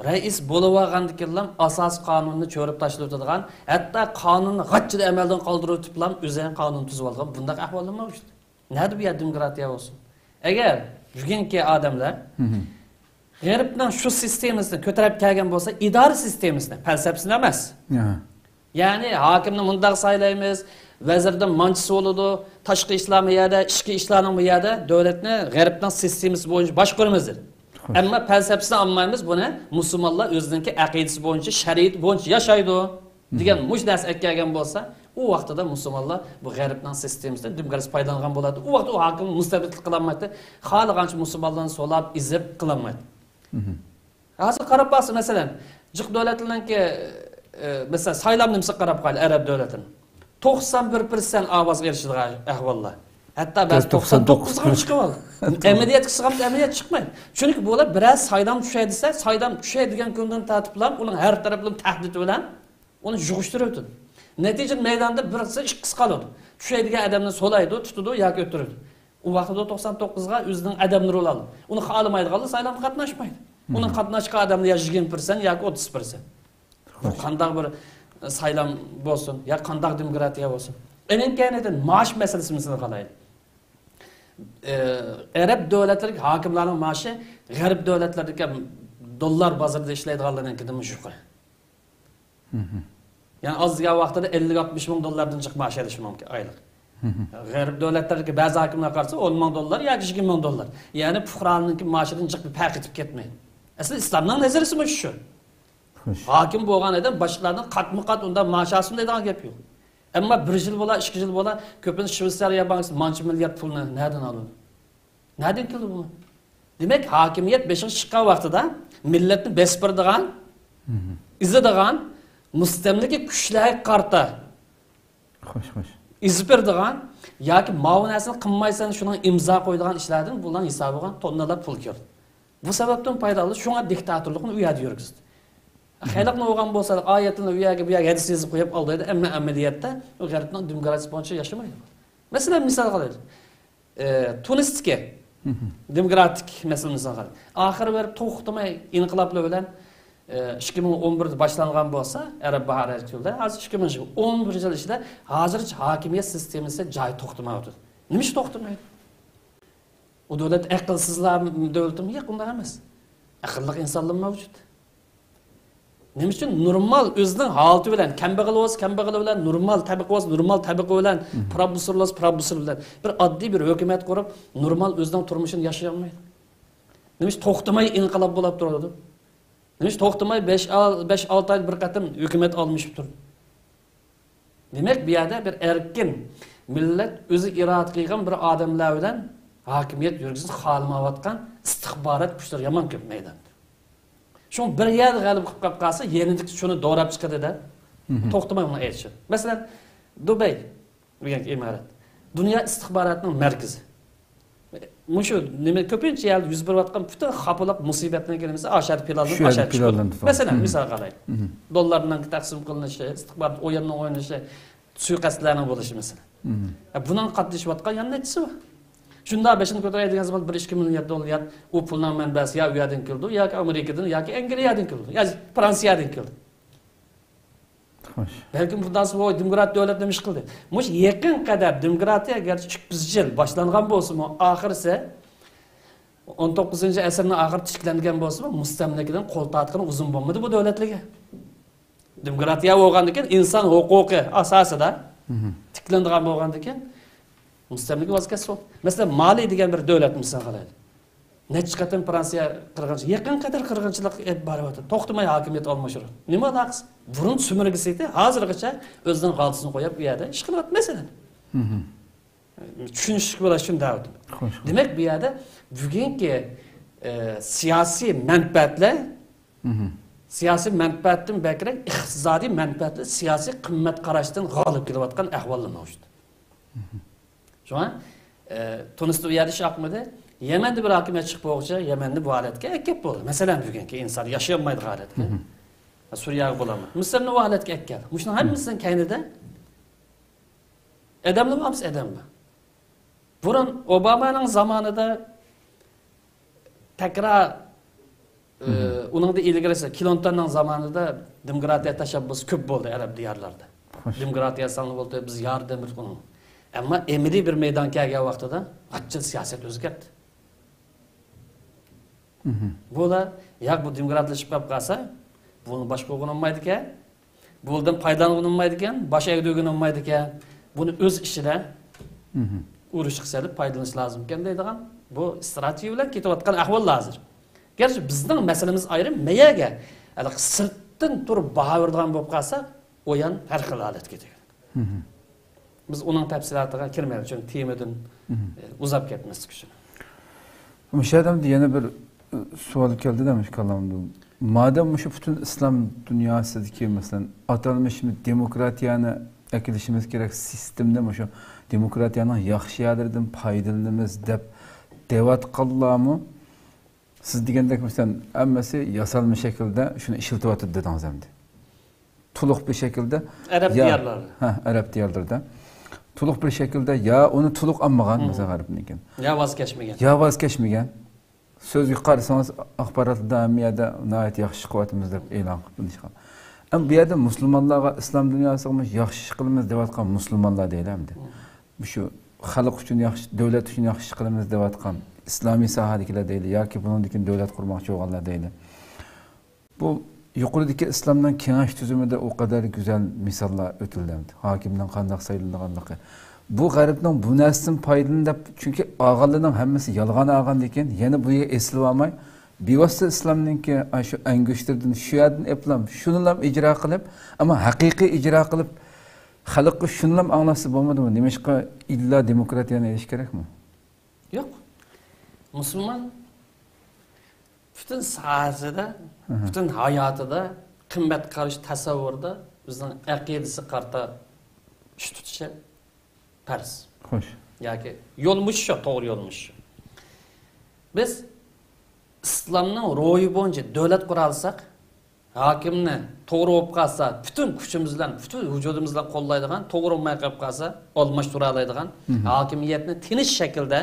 rais bo'lib olgandikilar asosiy qonunni cho'rib tashlab o'tadigan, hatto qonunni g'achchida amaldan qoldirib o'tiblar, o'zining qonun tuzib olgan bunday ahvollar mavjud. Nima bu demokratiya bo'lsin? Agar bugungi odamlar g'arbning shu sistemasini ko'tarib kelgan bo'lsa, idora sistemasini, falsafasini emas. Ya'ni hokimni mundaq saylaymiz, vazirdan manchisi bo'ladi, tashqi ishlar miyada, ichki ishlarning miyada davlatni g'arbning sistemasi bo'yicha boshqaramiz. Ammo falsafasini olmaymiz, buni musulmonlar o'zining aqidasi bo'yicha, shariat bo'yicha yashaydi degan mush narsa aytgan bo'lsa, u vaqtida musulmonlar bu g'arbning sistemasidan demokratik foydalangan bo'ladi. U vaqt u hokim mustabidlik qilolmaydi, xohlagancha musulmonlarni so'lab, izib qilolmaydi. Hozir qarab bo'lsa, masalan, jiq davlatlarningki mesela saylamnımsa qarab qal Arab davlatini. 91% ovozga erishadigan ahvollar. Hatto ba'zi 99 ham chiqib oldi. Amaliyot qilsam amaliyot chiqmaydi. Chunki bular biroz saylam tushaydi desa, saylam tushaydigan kundan tartiblab, uning har taraflama tahdid bilan uni yug'ishtirib. Natijada maydonda birisi ikkisi qoladi. Tushaydigan odamni so'laydi, tutadi yoki o'tiradi. U vaqtda 99 ga o'zining adamini rol oladi. Uni xohlamaydiganlar saylamga qatnashmaydi. Uning qatnashgan odamni ya 20% yoki 30%. Bu qanday bir saylam bo'lsin, ya qanday demokratiya bo'lsin. Enin kaynidan maaş meselesini qalaylik. Arab davlatlariga hokimlarning maaşı g'arb davlatlaridagi dollar bozorida ishlaydiganlarnikidan yuqori. Yani az degan vaqtida 50-60 ming dollardan chiq maaş olishi mumkin oylik. G'arb davlatlariga ba'zi hokimlar qarasa 10 ming dollar yoki 20 ming dollar. Ya'ni fuqaroning maoshidan chiq bir farq etib ketmaydi. Asli islomning nazariyasi shu. Hakim bo'lgan adam boshqalardan qatma-qat undan maaş olsin deydigan gap yo'q. Ammo 1 yil bo'la, 2 yil bo'la ko'pincha Shveysariya bankasi mancha milliard pulni nereden oladi? Nereden keldi bu? Demak, hokimiyat 5-chiqqan vaqtida millatni besbirdigan, izadigan, mustamlika kuchlarga qarta. Xo'sh. Izbirdigan yoki ma'nasini qilmaysan shuni imzo qo'ydigan ishlardan bularning hisobiga tonnalab pul kirdi. Bu sababdan foydali shunga diktatorlikni u yerda yurgizdi. Xalqni o'g'an bo'lsa, oyatini u yerga bu yerga hadis yozib qo'yib oldi, ammo amaliyotda u g'arbning demokratiyasi bo'yicha yashamaydi. Masalan, misol qilaylik. Tunisdagi demokratik masalasini qarang. Oxiri berib to'xtamay inqiloblar bilan 2011 da boshlangan bo'lsa, Arab bahori yilda, hozir 2011 yil ichida hozircha hokimiyat sistemasi joy to'xtamaydi. Nima ish to'xtamaydi? U davlat aqlsizlar davlatmi? Yo'q, unday emas. Aqlli insonlar mavjud. Nima uchun normal o'zining holati bilan kambag'al bilan normal tabiqi bilan professor bilan bir oddiy bir hukumat qurib normal o'zining turmushini yashay olmaydi. Nima uchun to'xtamay inqilob bo'lib turadi? Nima uchun to'xtamay 5-6 oy bir qatim hukumat olmishib turdi? Demak, bu yerda bir erkin millat o'zi iroda qilgan bir odamlar bilan hokimiyat yurgizib xolmayotgan istixborot kuchlar yomon ko'p maydonda. Şu bir yer g'alib qilib qolsa, yenidik shuni doğrab chiqadi-da. To'xtamay uni aytishadi. Masalan, Dubay degan imorat. Dunyo istixborotining markazi. Mushu nima ko'pincha yer yuz berayotgan butun xapolar musibatdan kelmasa, ashar pilaldan. Masalan, misol qalaylik. Dollardan taqsim qilinishi, istixborot o'yinning o'ynashi, suiqasdlarning bo'lishi masalan. Bundan qatnashayotgan yana nechisi bor? Shunda başını ko'taradigan zaman 1-2 milliard dollar u pulning manbasi ya u yerdan keldi, yoki Amerikadan, yoki Angliyadan keldi, yoki Fransiyadan keldi. Xo'sh. Balkim bundan so'ng demokrat davlat nima ish qildi? Mush yaqin qadar demokratiya garchi 300 yil boshlangan bo'lsa-mu, oxirisi 19-asrning oxir tiklangan bo'lsa-mu, mustamlakadan qo'l tortgan uzun bo'lmadi bu davlatlarga. Demokratiya bo'lgandan keyin inson huquqi asosida tiklangan bo'lgandan keyin mustamlaka vazifasi oldu. Mesela Mali degan bir davlat misol qilaylik. Necha qatim Fransiya qirg'inchilik, yaqin qadar qirg'inchilik olib boryapti. To'xtamay hokimiyat olmashur. Nima daqs? Burun sumirgisi edi, hozirgacha o'zining g'altisini qo'yib bu yerda ish qilyapti masalan. Tushunishlik bo'la shunda aytdim. Demak, bu yerda bugungi siyosiy manfaatdan bakrak iqtisodiy manfaatli siyosiy qimmat qarashdan g'olib kelayotgan ahvollar mavjud. Şu an Tunus'ta bir yerde şakmadı. Yemen'de bir hakimiyet çıkıp olunca Yemen'de bu haletke ekkep oldu. Mesela bugünkü insan yaşayamaydı haletke. Suriye'ye bulamadı. Mısır'ın o haletke ek geldi. Muşun hangisinin kendinde? Edemli mi hapis edemli? Bunun Obama'nın zamanında tekrar onun da ilgilisi Clinton'ın zamanında demokratiya teşebbüsü köp oldu Arap diyarlarda. Demokratiya sanlı oldu biz yardım ettik onun. Ama emri bir meydan kelgan vaqtida qattiq siyoset o'zgardi. Bu da yak bu demokratlashib qolsa, buni boshqa o'g'inolmaydi ekan, bundan foydalanolmaydi ekan, bosh egdigan olmaydi ekan, buni o'z ishida urush qilsa deb foydalanish lozim ekan deydigan bu strategiya bilan ketayotgan ahvol hozir. Gerçi bizning masalamiz ayrim meyaga, hali sirtdan turib baho beradigan bo'lib qolsa, o'yan har xil holatga ketadi. Biz onun tafsilatına girmeyelim çünkü temadan uzak ketmeslik için. Müşahedem yana bir sual geldi demiş kalamda. Madem şu bütün İslam dünyasındaki mesela atalmış demokratiyani ekilişimiz gerek sistemde şu demokratiyanın yaxşı yerlerden paydalanımız deb devat qillamı siz degandek mesela emmesi yasalmış şekilde şunu işiltivatı dediniz hem de. Tuluq bir şekilde Arap diyarları. Arap diyarlarda. Tuluq bir şekilde ya onu tuluq almagan mesela garibnikin. Ya vazgeçmegen. Söz yuqarsanız axbaratda amiyada nayet yaxşı qıvatımız deb e'lon qilib chiqadi. Ama bu yerda musulmonlarga islom dunyosiga yaxshi qilamiz deyotgan musulmonlar deylamdi. Shu xalq uchun yaxshi, davlat uchun yaxshi qilamiz deyotgan islomiy sohadagilar deydi yoki bundan davlat qurmoqchi bo'lganlar deydi. Bu yuqoridagi islomdan kengash tuzumida o kadar güzel misallar o'tildi. Hokimdan qanday saylanganligi. Bu g'aribning bu narsadan foydalanib, chunki og'alarning hammasi yolg'on olgan ekan, yana bu yerga eslab olmay, bevosita islomninki shu angushtirdan shu yerdan eplam, shuni ham ijro qilib, ammo haqiqiy ijro qilib xalqqa shuni ham anglasa bo'lmadimi? Nimashqa illa demokratiyani erish kerakmi? Yo'q. Musulmon bütün sahasida, bütün hayotida, qimmat qarish tasavvurda bizning aqidasi qarta ish tutishi farz. Xo'sh. Yoki yo'lmush shu, to'g'ri yo'lmush. Biz islomning ro'yi bo'yicha davlat qura olsak, hokimni to'g'ri bo'lib qolsa, bütün kuchimiz bilan, bütün vujudimiz bilan qo'llaydigan, to'g'ri bo'lmay qolib qolsa, almashtira oladigan hokimiyatni tinch shaklda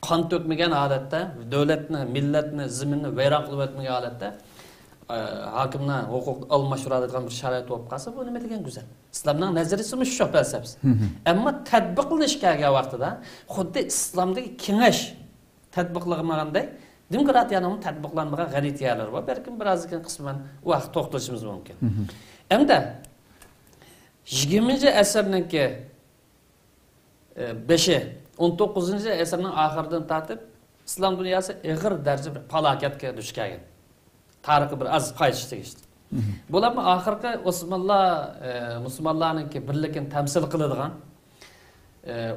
qon to'kmagan holatda, davlatni, millatni, zaminni vayron qilib o'tmagan holatda hokimni huquq almashtirib oladigan bir sharoit bo'lib qolsa, bu nima degan go'zal. Islomning nazariyasi shu falsafasi. Ammo tatbiqlanish kelgan vaqtida xuddi islomdagi kengash tatbiqlanganday Demokratiyanın tatbiqlanmagan g'alati yerlari bor. Balkim birozdan qisman vaqt to'xtalishimiz mumkin. Endi 20-asrningki 5-i 19-asrning oxiridan tortib islom dunyosi ig'ir darajada bir falokatga duch kelgan. Tarixiy bir az qaytish tegishdi. Bularni oxirgi Osmonlar musulmonlarningki birligini tamsil qiladigan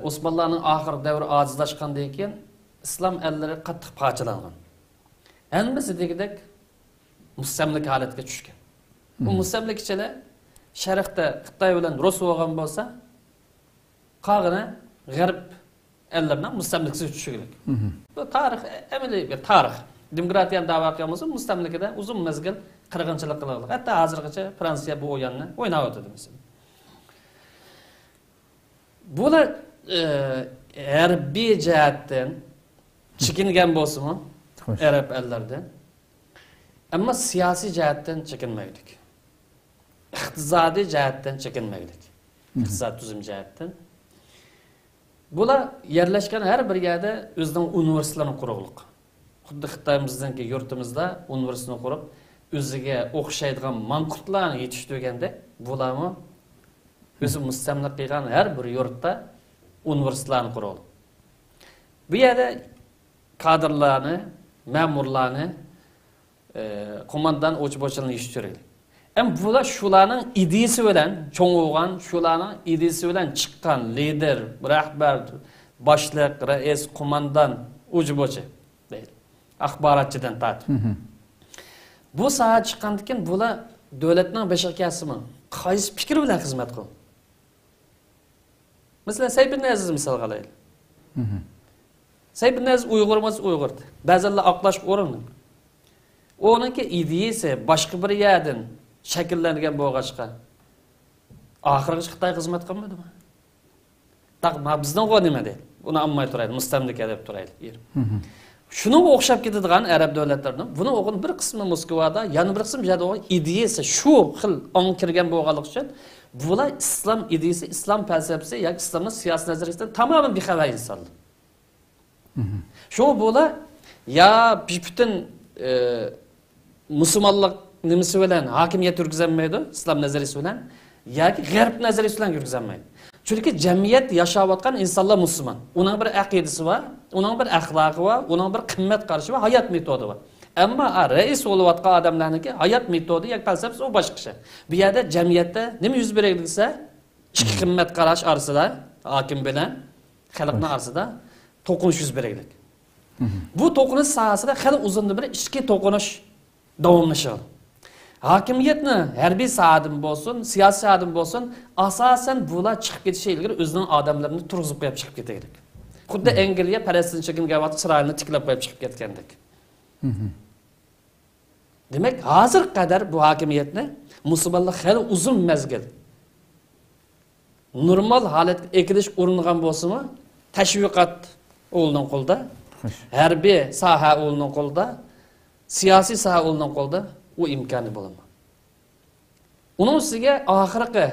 Osmonlarning oxir davri ojizlashgandan keyin islom ellari qattiq parchalangan. Hammasi degidek mustamlik holatga tushgan. Bu mustamlikchilar sharqda Xitoy bilan Rus bo'lgan bo'lsa, qolgani g'arb ellarning mustamlikasiga tushishi kerak. Bu tarix, amaliy bir tarix. Demokratiyani da'vo qilganmiz, mustamlikada uzun mezgil qirg'inchilik qilgan. Hatto hozirgacha Fransiya bu o'yinni o'ynab o'tadi mesela. Bular harbiy jihatdan chekingan bo'lsa-mu, Arab ellardan, ammo siyosiy jihatdan chekinmaydik. İqtisodiy jihatdan chekinmaydik. Iqtisod tuzum jihatdan. Bular yerlashgan har bir yerda o'zining universitetlarini qurug'liq. Xuddi Xitoyimizdagi yurtimizda universitetni qurib, o'ziga o'xshaydigan manqurtlarni yetishtirganda, bularni o'zi mustamlik qilgan har bir yurtda universitetlarni quradi. Bu yerda kadrlarni, ma'murlarni, qo'mondan o'chbochilni yetishtiradi. Hem bular shularning ideyasi bilan cho'ng bo'lgan, shularning ideyasi bilan chiqqan lider, rahbar, boshliq, rais, qo'mondan, o'chbochi deydi. Axborotchidan tortib. Bu soha chiqqandan keyin bular davlatning beshakasimi, qaysi fikr bilan xizmat qiladi? Mesela Saybin Aziz misal qilaylik. Saybin Aziz Uyg'urmas Uyg'urdi. Ba'zanlar aqlash o'rinli. Onunki ideyasi boshqa bir yerdan shakllangan bo'lg'achqa oxirgi Xitoy xizmat qilmadimi? Taq bizdan qo'y nima deydi? Uni ammay turaydi, mustamlika deb turaydi. Shunga o'xshab ketadigan arab davlatlarining buni o'g'in bir qismi Moskvada, yana bir qismi jada ideyasi shu xil ong kirgan bo'lganligi uchun bular islom ideyasi, islom falsafasi yoki islomning siyosiy nazariyasidan tamoman bexabar insonlar. Shu bular ya butun musulmonlik nimasi bilan hokimiyat yurgizolmaydi, islom nazariyasi bilan yoki g'arb nazariyasi bilan yurgizolmaydi. Chunki jamiyat yashayotgan insonlar musulmon. Uning bir aqidasi bor, uning bir axloqi bor, uning bir qimmat qarashi va hayot metodi bor. Ammo rais bo'layotgan odamlarniki hayot metodi yoki falsafasi u boshqacha. Bu yerda jamiyatda nima yuz beradi desa, ikki qimmat qarash orasida, hokim bilan xalqning orasida to'qinish yuz beradi. Bu to'qinish sohasida hali uzun bir ikki to'qinish davomlashadi. Hakimiyetni harbiy sohadan bo'lsin, siyosiy sohadan bo'lsin, asosan bular chiqib ketishi ilgari o'zining odamlarini turg'izib qo'yib chiqib ketadi. Xuddi Angliya Falastin chekingan vaqt Isroilni tiklab qo'yib chiqib ketgandek. Demak, hozir qadar bu hokimiyatni musulmonlar hali uzun mezgil normal holatga ekilish uringan bo'lsa-mu, tashviqot o'lning qo'lda, harbiy soha o'lning qo'lda, siyosiy soha o'lning qo'lda o imkoni bo'ladi. Uning ustiga oxirgi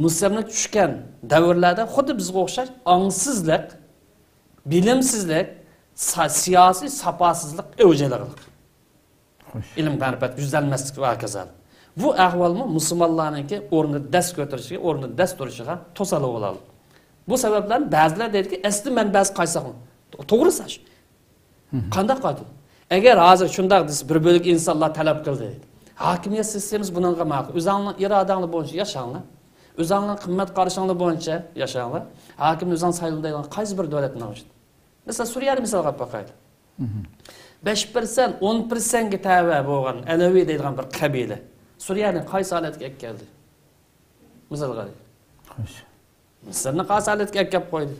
mustamlik tushgan davrlarda xuddi bizga o'xshash angsizlik, bilimsizlik, siyosiy saposizlik o'jaliq. Ilm ma'rifat yuzlanmaslik va kazal. Bu ahvolmi musulmonlarningki o'rnida dast ko'tarishiga, o'rnida dast turishiga to'saloq bo'ladi. Bu sababdan ba'zilar deydi, asli manbasi qaysi? To'g'ri sash. Qanday qaydi? Agar hozir shunday desa bir bo'lik insonlar talab qildi. Hokimiyat sistemasi bunga ma'qul. O'zingizning irodanglar bo'yicha yashanglar. O'zingizning qimmat qarashinglar bo'yicha yashanglar. Hokim o'zing saylanadigan qaysi bir davlatni olishdi. Mesela Suriyani misal qilib boqaylik. 5%, 10% ga tava bo'lgan Alaviy deydigan bir qabila Suriyani qaysi holatga keldi? Misal qaraylik. Xo'sh. Misrni qaysi holatga kelib qo'ydi?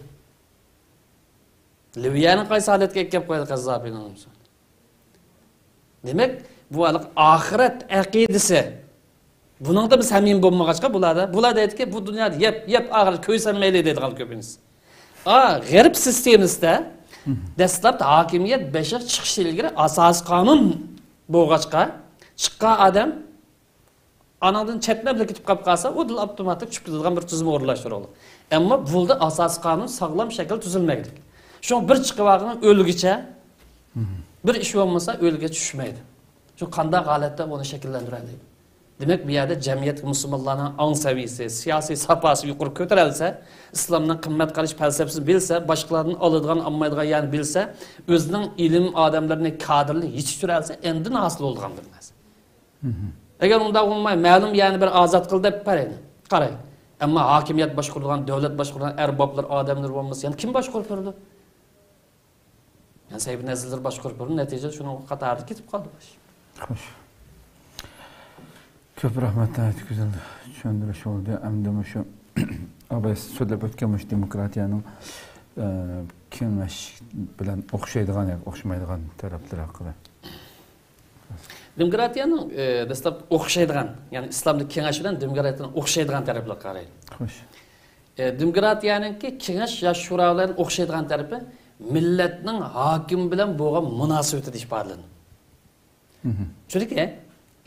Liviyani qaysi holatga kelib qo'ydi Qazzofiyni misal. Demek bu ahiret aqidasi. Buningda biz samim bo'lmag'achqa bular deydiki, bu dunyoda yep og'ir ko'ysam mayli deydigan ko'pingiz. G'arb sistemasida dastlab hokimiyat beshik chiqishi ilgari asosiy qonun bo'lg'achqa chiqqan odam anadan chetnab ketib qolib qolsa, u dil avtomatik tushib ketadigan bir tuzum o'rnashtiriladi. Ammo bulda asosiy qonun sog'lom shakl tuzilmaydi. Shu bir chiqib vaqtni o'lgicha Bir iş olmasa o'lga tushmaydi. Shu qanday holatda uni shakllantiradi. Demak, bu yerda jamiyat musulmonlarning ong saviyasi, siyosiy safhasi yuqori ko'tarilsa, islomning qimmat qilish falsafasini bilsa, boshqalarning oladigan, olmaydigan yani bilsa, o'zining ilm odamlarini kadrni yetishtirsa, endi hosil bo'lgan bir narsa. Agar unda bo'lmay, ma'lum yani bir ozod qil deb qarang. Ammo hokimiyat boshqarilgan, davlat boshqarilgan erboblar, odamlar bo'lmasa, yani kim boshqarib turadi? Yani Sayyid Nazirlar boshqarib turadi, natijada shuni qatorida ketib qoldi. Xo'sh. Ko'p rahmat, güzel tushundirish oldu. Endi shu abay so'zlab o'tgan demokratiyaning kengash bilan o'xshaydigan yoki o'xshamaydigan taraflari haqida. Demokratiyaning dastlab o'xshaydigan, ya'ni islomning kengashi bilan demokratiyaning o'xshaydigan taraflari qaraydi. Xo'sh. Demokratiyaningki kengash ya shura bilan o'xshaydigan tarafi millatning hokim bilan bo'lgan munosabati deb ifodalanadi. Chunki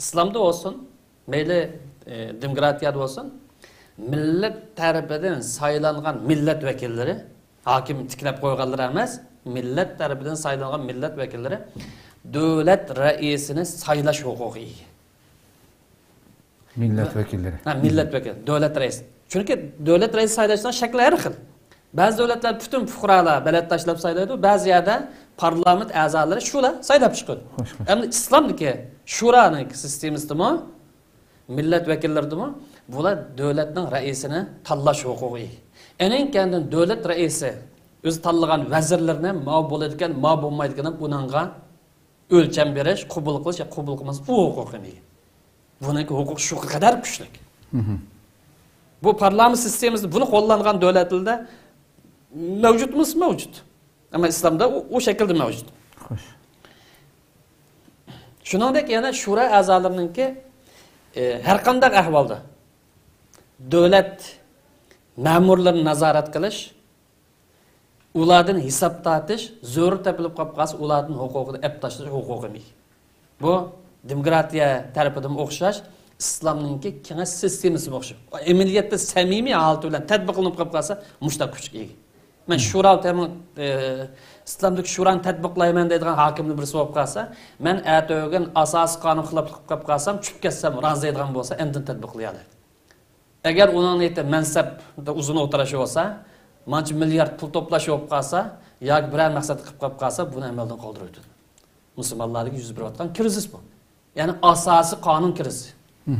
islomda olsun, mayli demokratiyada olsun, millat tarafidan saylangan millat vakillari, hokim tiklab qo'yganlar emas, millat tarafidan saylangan millat vakillari davlat raisini saylash huquqiga ega. Millat vakillari. Ha, millat vakili, davlat raisi. Chunki davlat raisi saylashdan shakli har xil. Ba'zi davlatlar butun fuqarolar balad tashlab saylaydi, ba'zi yerda parlament a'zolari shular saylab chiqadi. Endi islomdagi shuraning sistemasida millat vakillaridimi bular davlatning raisini tanlash huquqiga ega. Ening kendin davlat raisi o'zi tanlagan vazirlarni ma bo'ladigan, ma bo'lmaydigan buningga o'lcham berish, qabul qilish, qabul qilmas u huquqiga ega. Buning huquqi shu qadar kuchli. Bu parlament sistemasida buni qo'llangan davlatlarda mavjudmi? Mavjud. Ama İslam'da o şekilde mevcut. Xo'sh. Shuningdek yana shura a'zolarininki har qanday ahvolda davlat ma'murlarini nazorat qilish, ulardan hisob tortish, zo'r topilib qolib qolsa, ularning huquqini olib tashlash huquqi. Bu demokratiya tarafidan o'xshash, islomninki kengash sistemasiga o'xshash. Amaliyotda samimiy holat bilan tatbiq qilinib qolib qolsa, mushtaq kuchga ega. Men şura temel İslamdaki şuran tatbiqlayman deydigan hokimni birisi bo'lib qolsa, men atog'in asosiy qonun xilop qilib qolsam, tushib ketsam, rozi deydigan bo'lsa, endi tatbiqlayadi. Agar uning niyati mansabda uzun o'tirishi bo'lsa, mancha milliard pul to'plash bo'lib qolsa, yoki biror maqsad qilib qolsa, buni amaldan qoldiradi. Musulmonlarga yuz berayotgan krizis bu. Ya'ni asosiy qonun krizisi.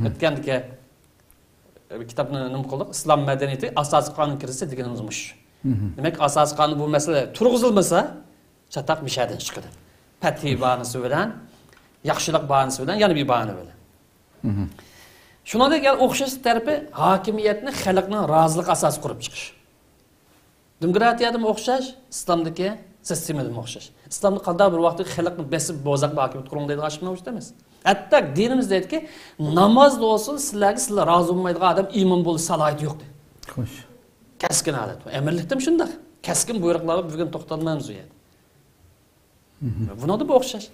Aytgandiki, kitobni nima qildik? Islom madaniyati asosiy qonun krizisi deganimiz mush. Demek asas kanun bu mesele turg'izilmasa, çatak mishadin chiqadi. Fatih bahanasi bilan, yaxshilik bahanasi bilan, yana bir bahana bilan. Shuningdek, o'xshash tarafi hokimiyatni xalqning rozilik asosiga qurib chiqish. Demokratiyada o'xshash, islomdagi sistemada o'xshash. Islomda qanday bir vaqtda xalqni besib bozaq hokimiyat quring deydigan ashma mavjud emas. Hatto dinimiz deydiki, namozda olsun sizlar rozi bo'lmaydigan odam iymon bo'lish salohiyati yo'q deydi. Xo'sh. Keskin adet. Emirlikte mi şunda? Keskin buyrukları bugün toktanmayız o yani. Buna da bu okşaş.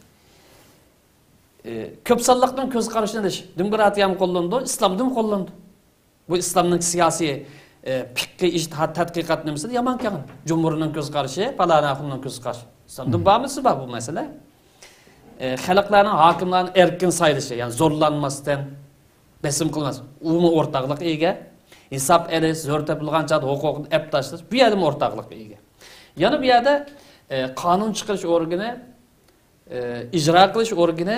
Köpsallıktan köz karışına deş. Demokratiya mı kullandı, İslam'da mı kullandı? Bu İslam'ın siyasi fikri, ictihat, tadqiqat nemesi yaman kağın. Cumhurunun köz karışı, falana akımının köz karışı. İslam'da bağımlısı var bu mesele. Halkların, hakimlerin erkin sayılışı, yani zorlanmasından besim kılmaz. Umumu ortaklık ege. Hesap elish, zo'r topilgan chaqda huquqni olib tashlash, bu yerda o'rtoqlikka ega. Yana bu yerda qonun chiqarish organi, ijro qilish organi,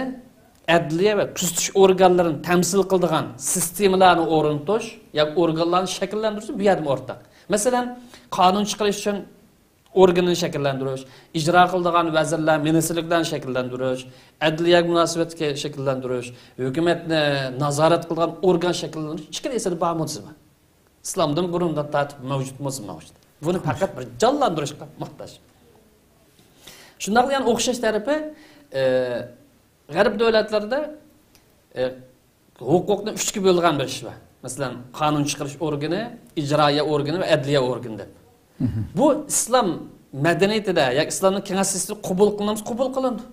adliya va kuzatish organlarini tamsil qiladigan sistemalarni o'rnatish, yoki organlarni shakllantirish bu yerda o'rtoq. Masalan, qonun chiqarish uchun organni shakllantirish, ijro qiladigan vazirlar, ministrliklarni shakllantirish, adliya munosabatga shakllantirish, hukumatni nazorat qiladigan organ shakllantirish, chiqarsa ba'mudsiz. İslam'dan burunda tatip mevcut musun mevcut. Bunu fakat bir canlandırışqa muhtaç. Şundan yani o'xshash tarafı g'arb davlatlarida huquqni uchga bo'lgan bir ish bor. Masalan, qonun chiqarish organi, ijroiya organi va adliya organi deb. Bu islom madaniyatida yoki islomning kengash sistemasi qabul qilinamiz, qabul qilindi.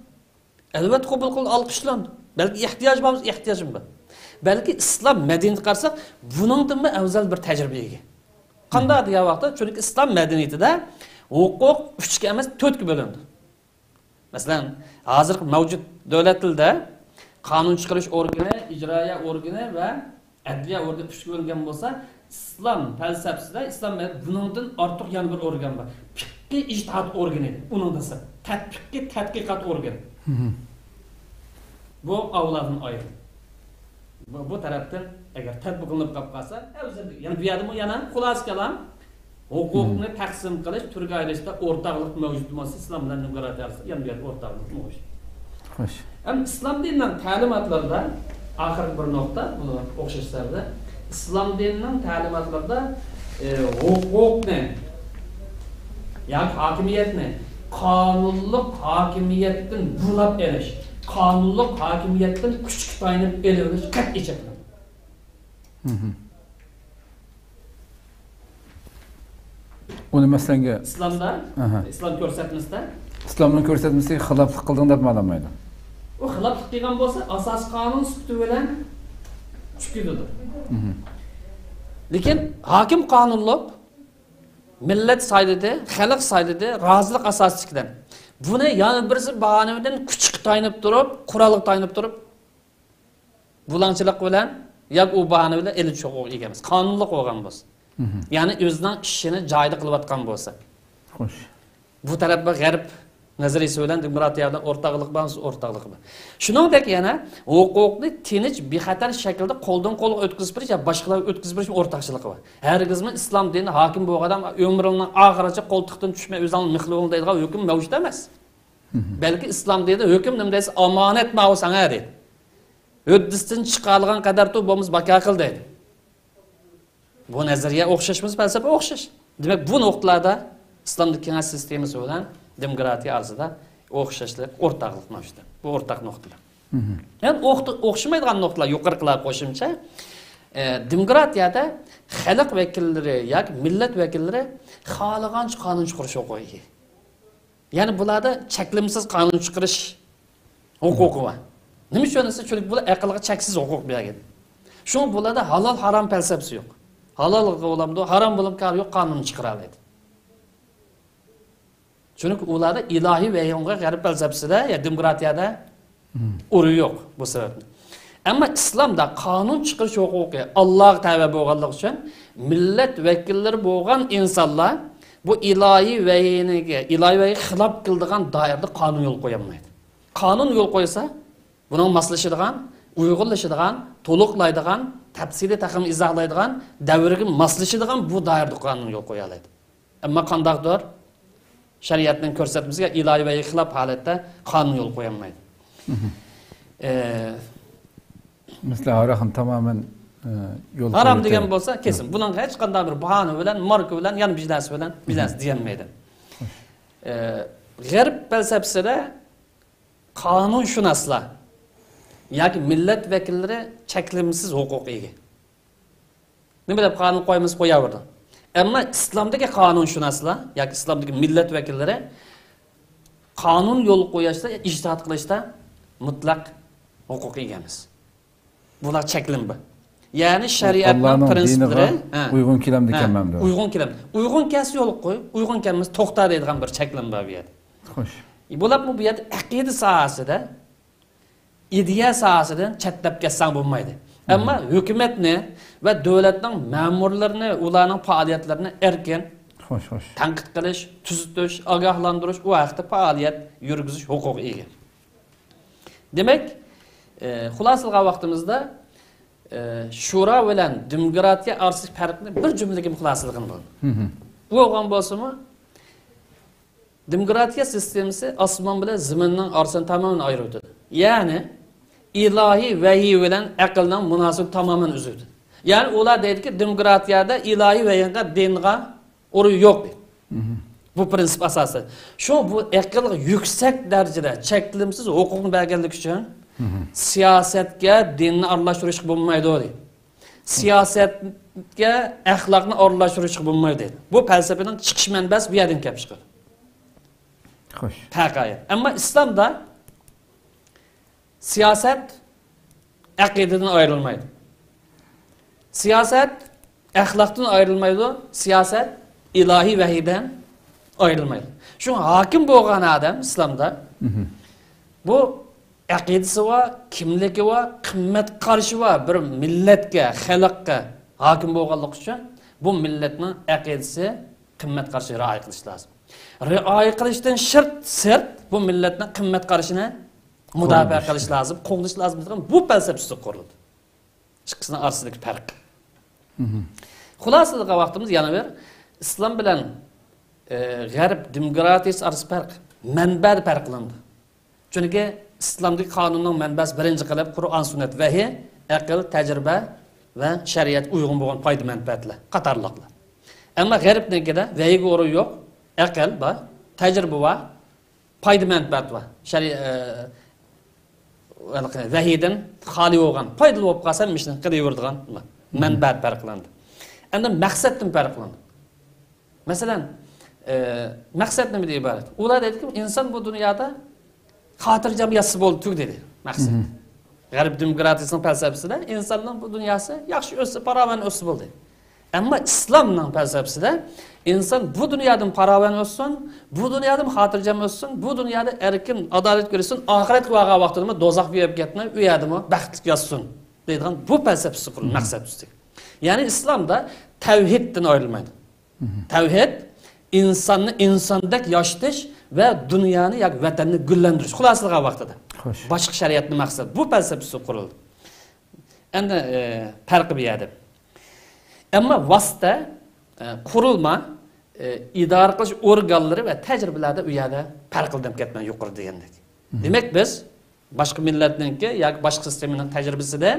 Albatta qabul qilindi, olqishlandi. Balki ehtiyoj bormiz, ehtiyojim bor. Belki İslam medeniyeti qarsak, buningdan mı afzal bir tecrübe ega. Qanday degan vaqtda, chunki İslam medeniyetida huquq 3 ga emas 4 ga bo'lindi. Masalan, hozirgi mavjud davlat tilida qonun chiqarish organi, ijroiya organi va adliya organi uch bo'lgan bo'lsa, islom falsafasida islom buningdan ortiq yana bir organ bor. Fiqhiy ijtihod organi. Uning desa, tadqiqiy tadqiqot organi. Bu avloddan ayrı. Bu tarafdan agar tatbiq qilinib qolsa, yana bu yerda yana xulos kalam huquqni taqsim qilish, turga ayrishda o'rtaqlik mavjud bo'lsa, islom bilan demokratiya arasida yana bu yerda o'rtaqlik mavjud. Xo'sh. Ham islom dinining ta'limotlarida oxirgi bir nuqta, buni o'xshashlarda islom dinining ta'limotlarida huquqni yoki hokimiyatni qonunliq hokimiyatdan bulab erish, qonunliq hokimiyatdan kuchga tayanib elish qat'iy cheklanadi. Uni masalanga islomda, islom ko'rsatmasida islomning ko'rsatmasiga xiloflik qilding deb ma'lumlaydi. U xiloflik qilgan bo'lsa, asos qonun sifati bilan chiqadidir. Lekin hokim qonunliq millat saydida, xalq saydida rozilik asosligidan. Buni yana birisi bahanadan kuchga tayanib turib, qurolga tayanib turib bulanchilik bilan yoki u bahana bilan eli cho'q egamiz. Qonunliq bo'lgan bo'lsa. Ya'ni o'zining ishini joyida qilayotgan bo'lsa. Xo'sh. Bu tarafga g'arb nazariyasi bilan demokratiyadan o'rtaqlik bo'lsa, o'rtaqlik bor. Shuningdek yana huquqni tinch, bexatar shaklda qo'ldan qo'lga o'tkazib berish va boshqalar o'tkazib berish o'rtaqchiligi bor. Hargizmi islom dini hokim bo'lgan odam umrining oxirigacha qo'ltiqdan tushmay o'zining mixligini deydigan hukm mavjud emas. Balki islom dinida hukm nima deysa, omonat ma'usanga deydi. O'ddisdan chiqargan qadar tu bo'lmiz baka qil deydi. Bu nazariya o'xshashmiz, falsafa o'xshash. Demak, bu nuqtalarda islomning kengash sistemasi bilan demokratiya arasida o'xshashlik, o'rtaqlik mavjud. Bu o'rtaq nuqtalar. Yani o'xshamaydigan nuqtalar yuqoriqilab qo'shimcha demokratiyada xalq vakillari yoki millat vakillari xohlagancha qonun chiqarish huquqiga. Ya'ni bularda cheklimsiz qonun chiqarish huquqi bor. Nima uchun desa, chunki bular aqlga cheksiz huquq bergan. Shuning bularda halol harom falsafasi yo'q. Halol bo'lamdi, harom bo'lib qar yo'q, qonun chiqara oladi. Chunki ularda ilohiy va yonga g'arb falsafasida ya demokratiyada uri yo'q bu sababdan. Ammo islomda qonun chiqarish huquqi Alloh tavba bo'lganligi uchun millat vakillari bo'lgan insonlar bu ilohiy vayiniga, ilohiy vayiga xilof qiladigan doirada qonun yo'l qo'ya olmaydi. Qonun yo'l qo'ysa, buning moslashadigan, uyg'unlashadigan, to'liqlaydigan, tafsiliy taqim izohlaydigan, davrga moslashadigan bu doirada qonun yo'l qo'ya oladi. Ammo qandaqdir shariatning ko'rsatmasiga ilohiy vayiga xilof holatda qonun yo'l qo'ya olmaydi. Mesela haram tamamen yol haram degan bo'lsa, kesin. Buning hech qanday bir bahona bilan, marka bilan, yana biznesi bilan biznes deyanmaydi. G'arb falsafasida qonunshunoslar yoki millat vakillari cheklimsiz huquqqa ega. Nima deb qonun qo'yamiz qo'yaverdi. Ammo islomdagi qonunshunoslar yoki islomdagi millat vakillari qonun yo'l qo'yishda, ijtihod qilishda mutlaq huquqqa egamiz. Bular cheklinma. Yani shariatning prinsiplari uygun kelam deganman deb. Uygun kelam. Uygun kelsa yo'l qo'y, uygun kelmasa to'xta deydigan bir cheklinma bu yerda. Xo'sh. Bular bu yerda aqida sohasida, ideya sohasidan chettab ketsan bo'lmaydi. Ammo hukumatni va davlatning ma'murlarini, ularning faoliyatlarini erkin xo'sh, tanqid qilish, tuzitish, ogohlantirish, u vaqtda faoliyat yurgizish huquqiga ega. Demak, xulosaga vaqtimizda shura bilan demokratiya arasida farqni bir jumlaga xulosaligim bo'ldi. Bu bo'lgan bo'lsa-mu, demokratiya sistemasi osmon bilan zaminning orasini tamoman ayiradi. Ya'ni ilohiy vahiy bilan aqlning munosib tamoman uzadi. Ya'ni ular deydiki, demokratiyada ilohiy vahiyga, dinga o'rin yo'q deydi. Bu prinsip asosi. Shu bu aqlga yuksak darajada cheklimsiz huquqni berganligi uchun siyosatga dinni aralashtirish bo'lmaydi deydi. Siyosatga axloqni aralashtirish bo'lmaydi deydi. Bu falsafaning chiqish manbasi bu yerdan kelib chiqadi. Xo'sh. Taqayir. Ammo islomda siyosat aqidadan ayrılmaydı. Siyasat axloqdan ayrılmaydı. Siyasat ilahi vahiyden ayrılmaydı. Şu hakim bo'lgan adam islomda Bu aqidasi va, kimligi va, qimmat qarashi va bir millatga, xalqqa hokim bo'lganlik uchun bu millatning aqidasi, qimmat qarashi rioya qilish lozim. Rioya qilishdan sirt bu millatning qimmat qarashini mudofaa qilish lozim, qo'g'dish lozim degan bu falsafasi qurildi. Ikkisining orasidagi farq. Xulosaga vaqtimiz yana bir islom bilan g'arb demokratiyasi orasida farq, manba farqlandi. Chunki islomdagi qonunning manbasi birinchi qilib Qur'on, sunnat, vahiy, aql, tajriba va shariat uyg'un bo'lgan foyda manfaatlar qatorliqlar. Ammo g'arbnikida vahiy o'rin yo'q, aql va tajriba va foyda manfaat va shariat vahiydan xoli bo'lgan foydali bo'lib qolsa mishni qilaveradigan manba farqlandi. Endi maqsaddan farqlandi. Masalan, maqsad nima deb iborat? Ular dediki, inson bu dunyoda xotirjam yassi bo'ldi tug dedi maqsad. G'arb demokratiyasining falsafasida insonning bu dunyosi yaxshi o'ssa, farovon o'ssa bo'ldi. Ammo islomning falsafasida inson bu dunyodan farovon o'ssin, bu dunyodan xotirjam o'ssin, bu dunyoda erkin, adolat ko'rsin, oxirat qilgan vaqtida do'zaxga yeb ketmay, u yerdami baxtli yassin deydigan bu falsafasi qurilgan maqsad ustida. Ya'ni islomda tavhiddan ayrilmaydi. Tavhid insonni insondek yoshitish va dunyoni yoki vatanni gullantirish xulosalgan vaqtida. Boshqa shariatning maqsadi bu falsafasi qurildi. Endi farqi bu yerda. Ammo vosita qurilma idora qilish organlari va tajribalarda u yerda farqlanib ketmay yuqori degandek. Demak biz boshqa millatningki yoki boshqa sistemaning tajribasidan,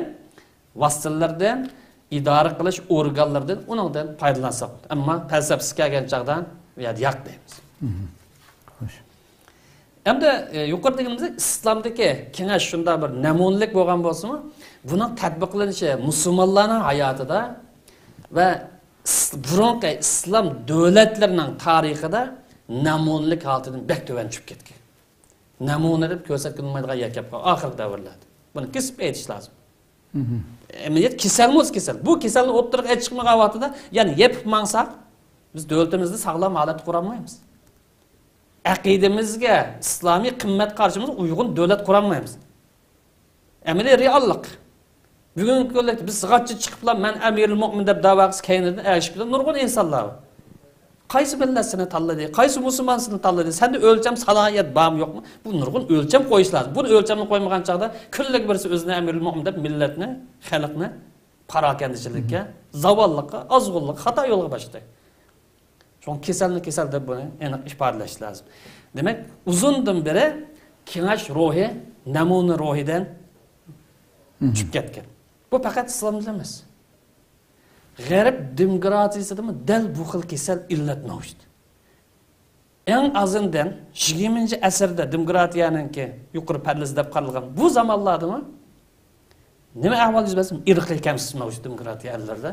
vositalardan, idora qilish organlaridan uningdan foydalansak. Ammo falsafasi kelgan chaqdan u yerda yo'q deymiz. Xo'sh. Endi yuqori deganimizda islomdagi kengash shunda bir namunalik bo'lgan bo'lsa-mu, buning tatbiqlanishi musulmonlarning hayotida va burunqi islom davlatlarining tarixida namunalik holatidan bek tuvan tushib ketgan. Namuna deb ko'rsatilmaydigan yakab oxir davrlarda. Buni kesib aytish lozim. Emniyet kasalmiz kasal. Bu kasalni o'ttirib chiqmagan vaqtida, ya'ni yepib mangsak, biz davlatimizni sog'lom holatda qura olmaymiz. Aqidamizga, islomiy qimmat qarashimizga uyg'un davlat qura olmaymiz. Amaliy reallik. Bugungi kunda biz g'atchi chiqiblar, men Amirul Mo'min deb da'vo qilib kaynidan erishibdi nurg'un insonlar. Qaysi millatini tanladi, qaysi musulmonsini tanladi, senda o'lcham salohiyat bormi yo'qmi? Bu nurg'un o'lcham qo'yish lozim. Buni o'lchamni qo'ymagan chaqda kunlik birisi o'zini Amirul Mo'min deb millatni, xalqni parokandichilikka, zavollikqa, ozg'unlik, xato yo'lga boshlaydi. Şun keselni kesel deb buni aniq ifodalash lozim. Demak, uzundan beri kengash ruhi, namuna ruhidan chiqib ketgan. Bu faqat islomda emas. G'arb demokratiyasida dal bu xil kesel illat mavjud. Eng azından 20-asrda demokratiyaningki yuqori pallasi deb qaralgan bu zamonlardami nima ahvol yuz bersin? Irqiy kamsizlik mavjud demokratiyalarda.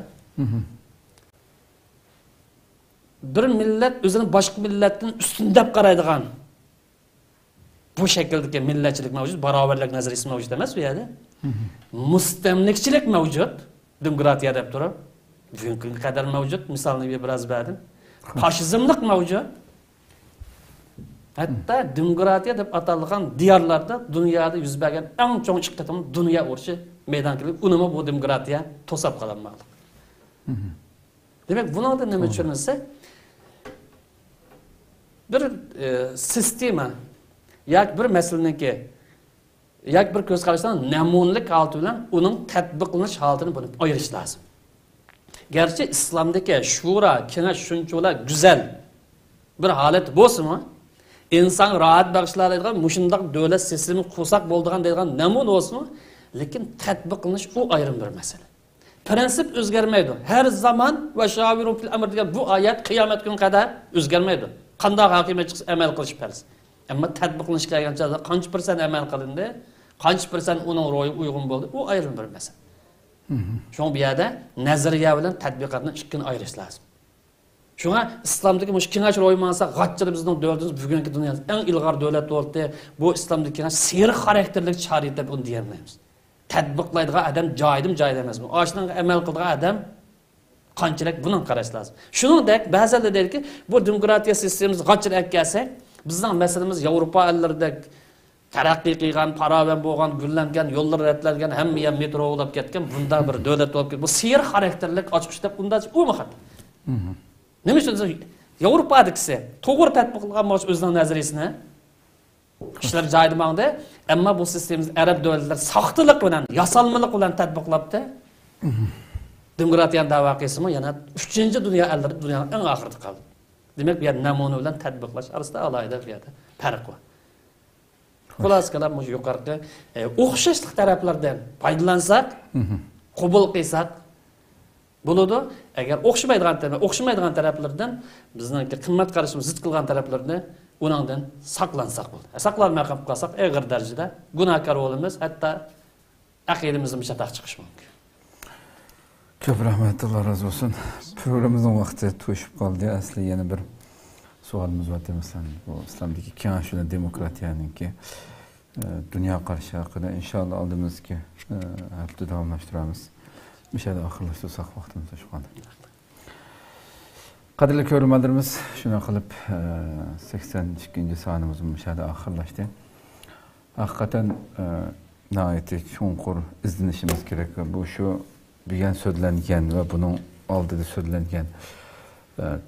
Bir millat o'zini boshqa millatdan ustun deb qaraydigan bu shakldagi millatchilik mavjud, barobarlik nazariyasi mavjud emas bu yerda. Mustamlikchilik mavjud, demokratiya deb turib, bugungi qadar mavjud, misolni biroz berdim. Faşizmlik mavjud. Hatta demokratiya deb atalgan diyorlarda dunyoda yuz bergan eng cho'ng chiqqan dunyo urushi maydon qilib, unimi bu demokratiya to'sab qolanmoqda. Demak, bundan nima tushunilsa, bir sistema yoki bir masalaninki yoki bir ko'z qarashdan namunalik holati bilan uning tatbiqlanish holatini buni ayirish lozim. Gerçi islomdagi shura, kengash shunchalar go'zal bir holat bo'lsa-mu, inson rohat bag'ishlaydigan mushundaq davlat sistemi qursak bo'ladigan degan namun bo'lsa-mu, lekin tatbiqlanish u ayrim bir masala. Prensip o'zgarmaydi. Her zaman va shavirun fil amr degan bu oyat qiyomat kuniga qadar o'zgarmaydi. Qanday hokimiyat chiqsa amal qilish farz. Ammo tatbiqlanish kelgan chog'da qancha % amal qilindi, qancha % uning ro'yi uyg'un bo'ldi, u ayrim bir masala. Shunga bu yerda nazariya bilan tatbiqotni ikkini ayirish lozim. Shunga islomdagi mush kengash ro'yi bo'lsa, g'atchilik bizning davlatimiz bugungi dunyoda eng ilg'or davlat bo'ldi. Bu islomdagi kengash siyri xarakterlik shariat deb uni deyolmaymiz. Tatbiqlaydigan adam joyida emasmi? Oshning amal qiladigan adam qanchalik buni qarash lozim. Shuningdek, ba'zida deydi ki, bu demokratiya sistemimiz g'atchilik kelsa, bizning masalamiz Yevropa ellarida taraqqiy qilgan, paravan bo'lgan, gullangan, yo'llar ratlangan, hamma ham metro bo'lib ketgan, bunda bir davlat bo'lib ketgan. Bu siyr xarakterlik ochqish deb unda u maqat. Nima uchun Yevropadagisi to'g'ri tatbiq qilgan o'zining nazariyasini ishlar joyida mangda, ammo bu sistemamiz arab davlatlar soxtalik bilan, yasalmalik bilan tatbiqlabdi. Demokratiya da'vo qilsa, yana 3-dunyo ellari dunyoning eng oxirida qoldi. Demak, bu yer namuna bilan tatbiqlash orasida alohida bir yerda farq bor. Xulosa qilib, bu yuqorida o'xshashlik taraflardan foydalansak, qabul qilsak bo'ladi. Agar o'xshamaydigan taraflardan bizning qimmat qarashimiz zid qilgan taraflarni uningdan saqlansak bo'ladi. Saqlanmay qolsak, og'ir darajada gunohkor bo'lamiz, hatto aqidamizdan chataq chiqish mumkin. Ko'p rahmat, Alloh razı olsun. Programımızın vaqti to'shib qoldi. Asli yana bir savolimiz bor demasam, bu islomdagi kengash demokratiyaningki dunyo qarshi haqida inshaalloh oldimizga hafta davomlashtiramiz. İnşallah oxirlashtirsak vaqtimiz shu qoldi. Qadrli ko'ruvchilarimiz, shuna qilib 82-sonimiz inshaalloh oxirlashdi. Haqiqatan nihoyatda chunqur izlanishimiz kerak. Bu shu degan so'zlangan va buning oldida so'zlangan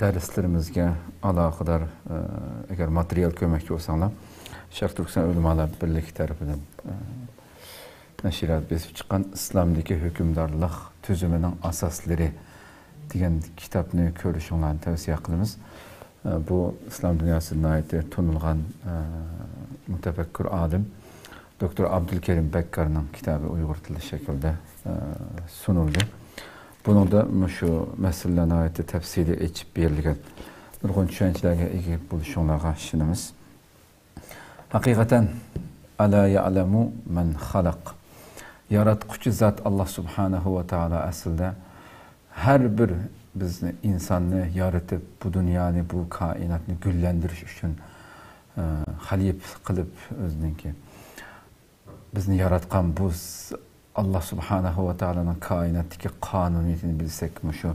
darslarimizga aloqador agar material ko'makchi bo'lsanglar, Sharq Turkiston ulamolar birligi tarafidan nashirat besib chiqqan islomdagi hukmdorlik tuzumining asoslari degan kitobni ko'rishinglarni tavsiya qilamiz. Bu islom dunyosida tanilgan mutafakkur olim Doktor Abdulkerim Bekkar'ның kitabı Uyghur tili şekilde sunuldu. Bunun da şu meselelerine ait tefsiri içip berilgan nurg'un tushunchalarga ega bo'lishinglarga ishonamiz. Haqiqatan ala ya'lamu man xalaq. Yaratquchi zot Alloh subhanahu va taolo aslida har bir bizni insonni yaratib, bu dunyoni, bu koinotni gullantirish uchun xalif qilib o'ziniki bizni yaratgan bu Allah subhanahu wa ta'ala'nın kainattaki kanuniyetini bilsek, şu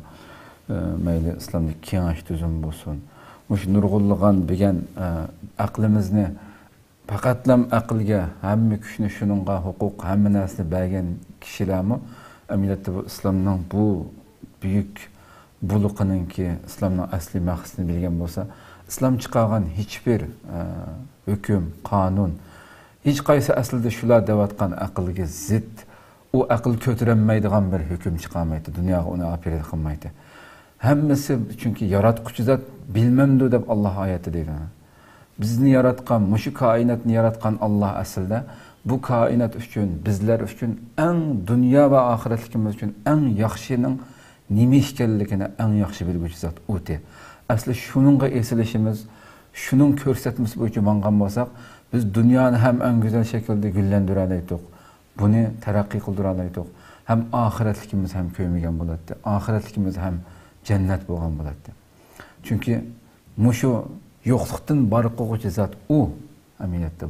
mayli İslam'daki kengash tuzum bo'lsin, şu nurg'ulg'an bilgan aqlimizni faqatlam aqlga, hamma kuchni shuningga huquq, hamma narsani bergan kishilarmi amaliyotda bu İslam'ning bu buyuk buluqininki İslam'ning asli maqsadini bilgan bo'lsa, İslam chiqargan hech bir hukm, qonun hech qaysi aslida shular deyotgan aqlga zid, u aql ko'tarilmaydigan bir hukm chiqarmaydi, dunyoga uni operat qilmaydi. Hammasi chunki yaratquchi zot bilmamdi deb Alloh oyati deydi. Bizni yaratgan, mushu koinotni yaratgan Alloh aslida bu koinot uchun, bizlar uchun eng dunyo va oxiratligimiz uchun eng yaxshining nima ekanligini eng yaxshi biluvchi zot o'ti. Asli shuningga esilishimiz, shuning ko'rsatmasi bo'yicha mangan bo'lsak, biz dunyoni ham eng go'zal shaklda gullantira oldik. Buni taraqqiy qildira oldik. Ham oxiratligimiz ham ko'ymagan bo'ladi. Oxiratligimiz ham jannat bo'lgan bo'ladi. Chunki mushu yo'qlikdan bor qiluvchi zot u amaliyotda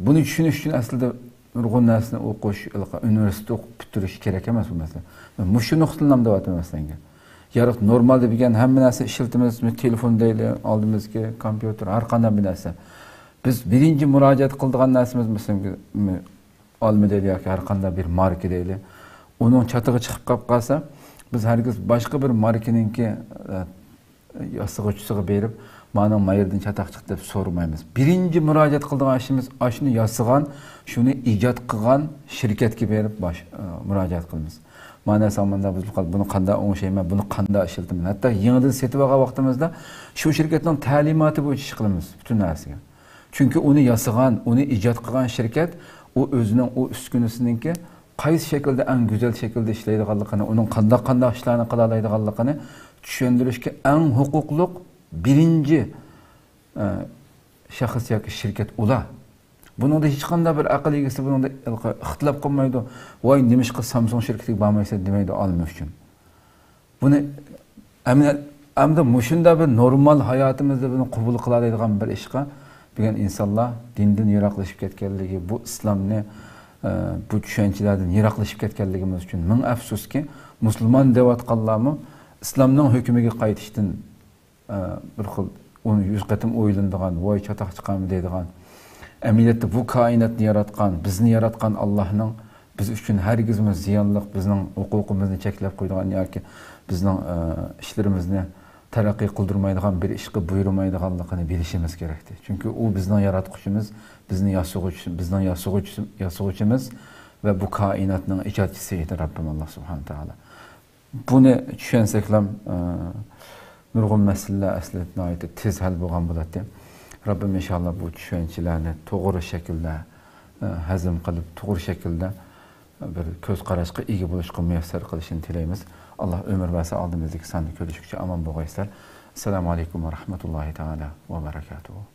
buni tushunish uchun aslida nurg'un narsani o'qish, universitet o'qib bitirish kerak emas bu masala. Mushu nuqtadan deyapman senga. Yaraq normalda bilgan hamma narsa ishlatamiz, telefon deyli, oldimizga kompyuter, har qanday bir narsa. Biz birinchi murojaat qiladigan narsamiz masalan olma deyli yoki har qanday bir marka deyli. Uning chatig'i chiqib qolsa, biz hargiz boshqa bir markaninki yasig'uvchisiga berib, "Mana mayerdan chataq chiqdi" deb so'ramaymiz. Birinchi murojaat qiladigan ishimiz shuni yasig'an, shuni ijod qilgan shirkatga berib murojaat qilamiz. Mana zamanda biz bunu qanday o'ngshayman, buni qanday ishiltaman. Hatto yangidan setib olgan vaqtimizda shu shirkatning ta'limoti bo'yicha ish qilamiz butun narsaga. Chunki uni yasig'an, uni ijod qilgan shirkat u o'zining u uskunasiningki qaysi shaklda eng go'zal shaklda ishlaydiganligini, uning qanday ishlarni qila oladiganligini tushuntirishga eng huquqli birinchi shaxs yoki shirkat ular. Buningda hech qanday bir aql egasi buningda ixtilof qilmaydi. Voy, nimishqa Samsung shirkatiga bormaysan demaydi olmish uchun. Buni amda mushunda bir normal hayotimizda buni qabul qiladigan bir ishqa degan insonlar dindan yiroqlashib ketganligi, bu islomni bu tushunchalardan yiroqlashib ketganligimiz uchun ming afsuski, musulmon deyotganlarmi islomning hukmiga qaytishdan bir xil uni 100 qatim o'ylanadigan, voy chataq chiqami deydigan Əməliyyatda bu kainatni yaratqan, bizni yaratqan Allah'ның biz üçün hərgizimiz ziyanlıq, bizning huquqimizni cheklab qo'ydigan yoki bizning ishlarimizni taraqqiy qildirmaydigan bir ishga buyurmaydiganligini bilishimiz kerakdi. Chunki u bizning yaratquchimiz, bizning yasug'uchimiz ve bu kainatning ijodchisi edi Rabbim Allah subhanahu taala. Buni tushunsak-lam nurg'un masalalar aslida tez hal bo'lgan bo'ladi. Rabbim inshaalloh bu tushunchalarni to'g'ri shaklda hazm qilib, to'g'ri shaklda bir ko'z qarashga ega bo'lishga muyassar qilishini tilaymiz. Allah ömür və aldığımızdaki sandık görüşükçe aman boğayslar. Esselamu Aleyküm ve Rahmetullahi Teala ve Berekatuhu.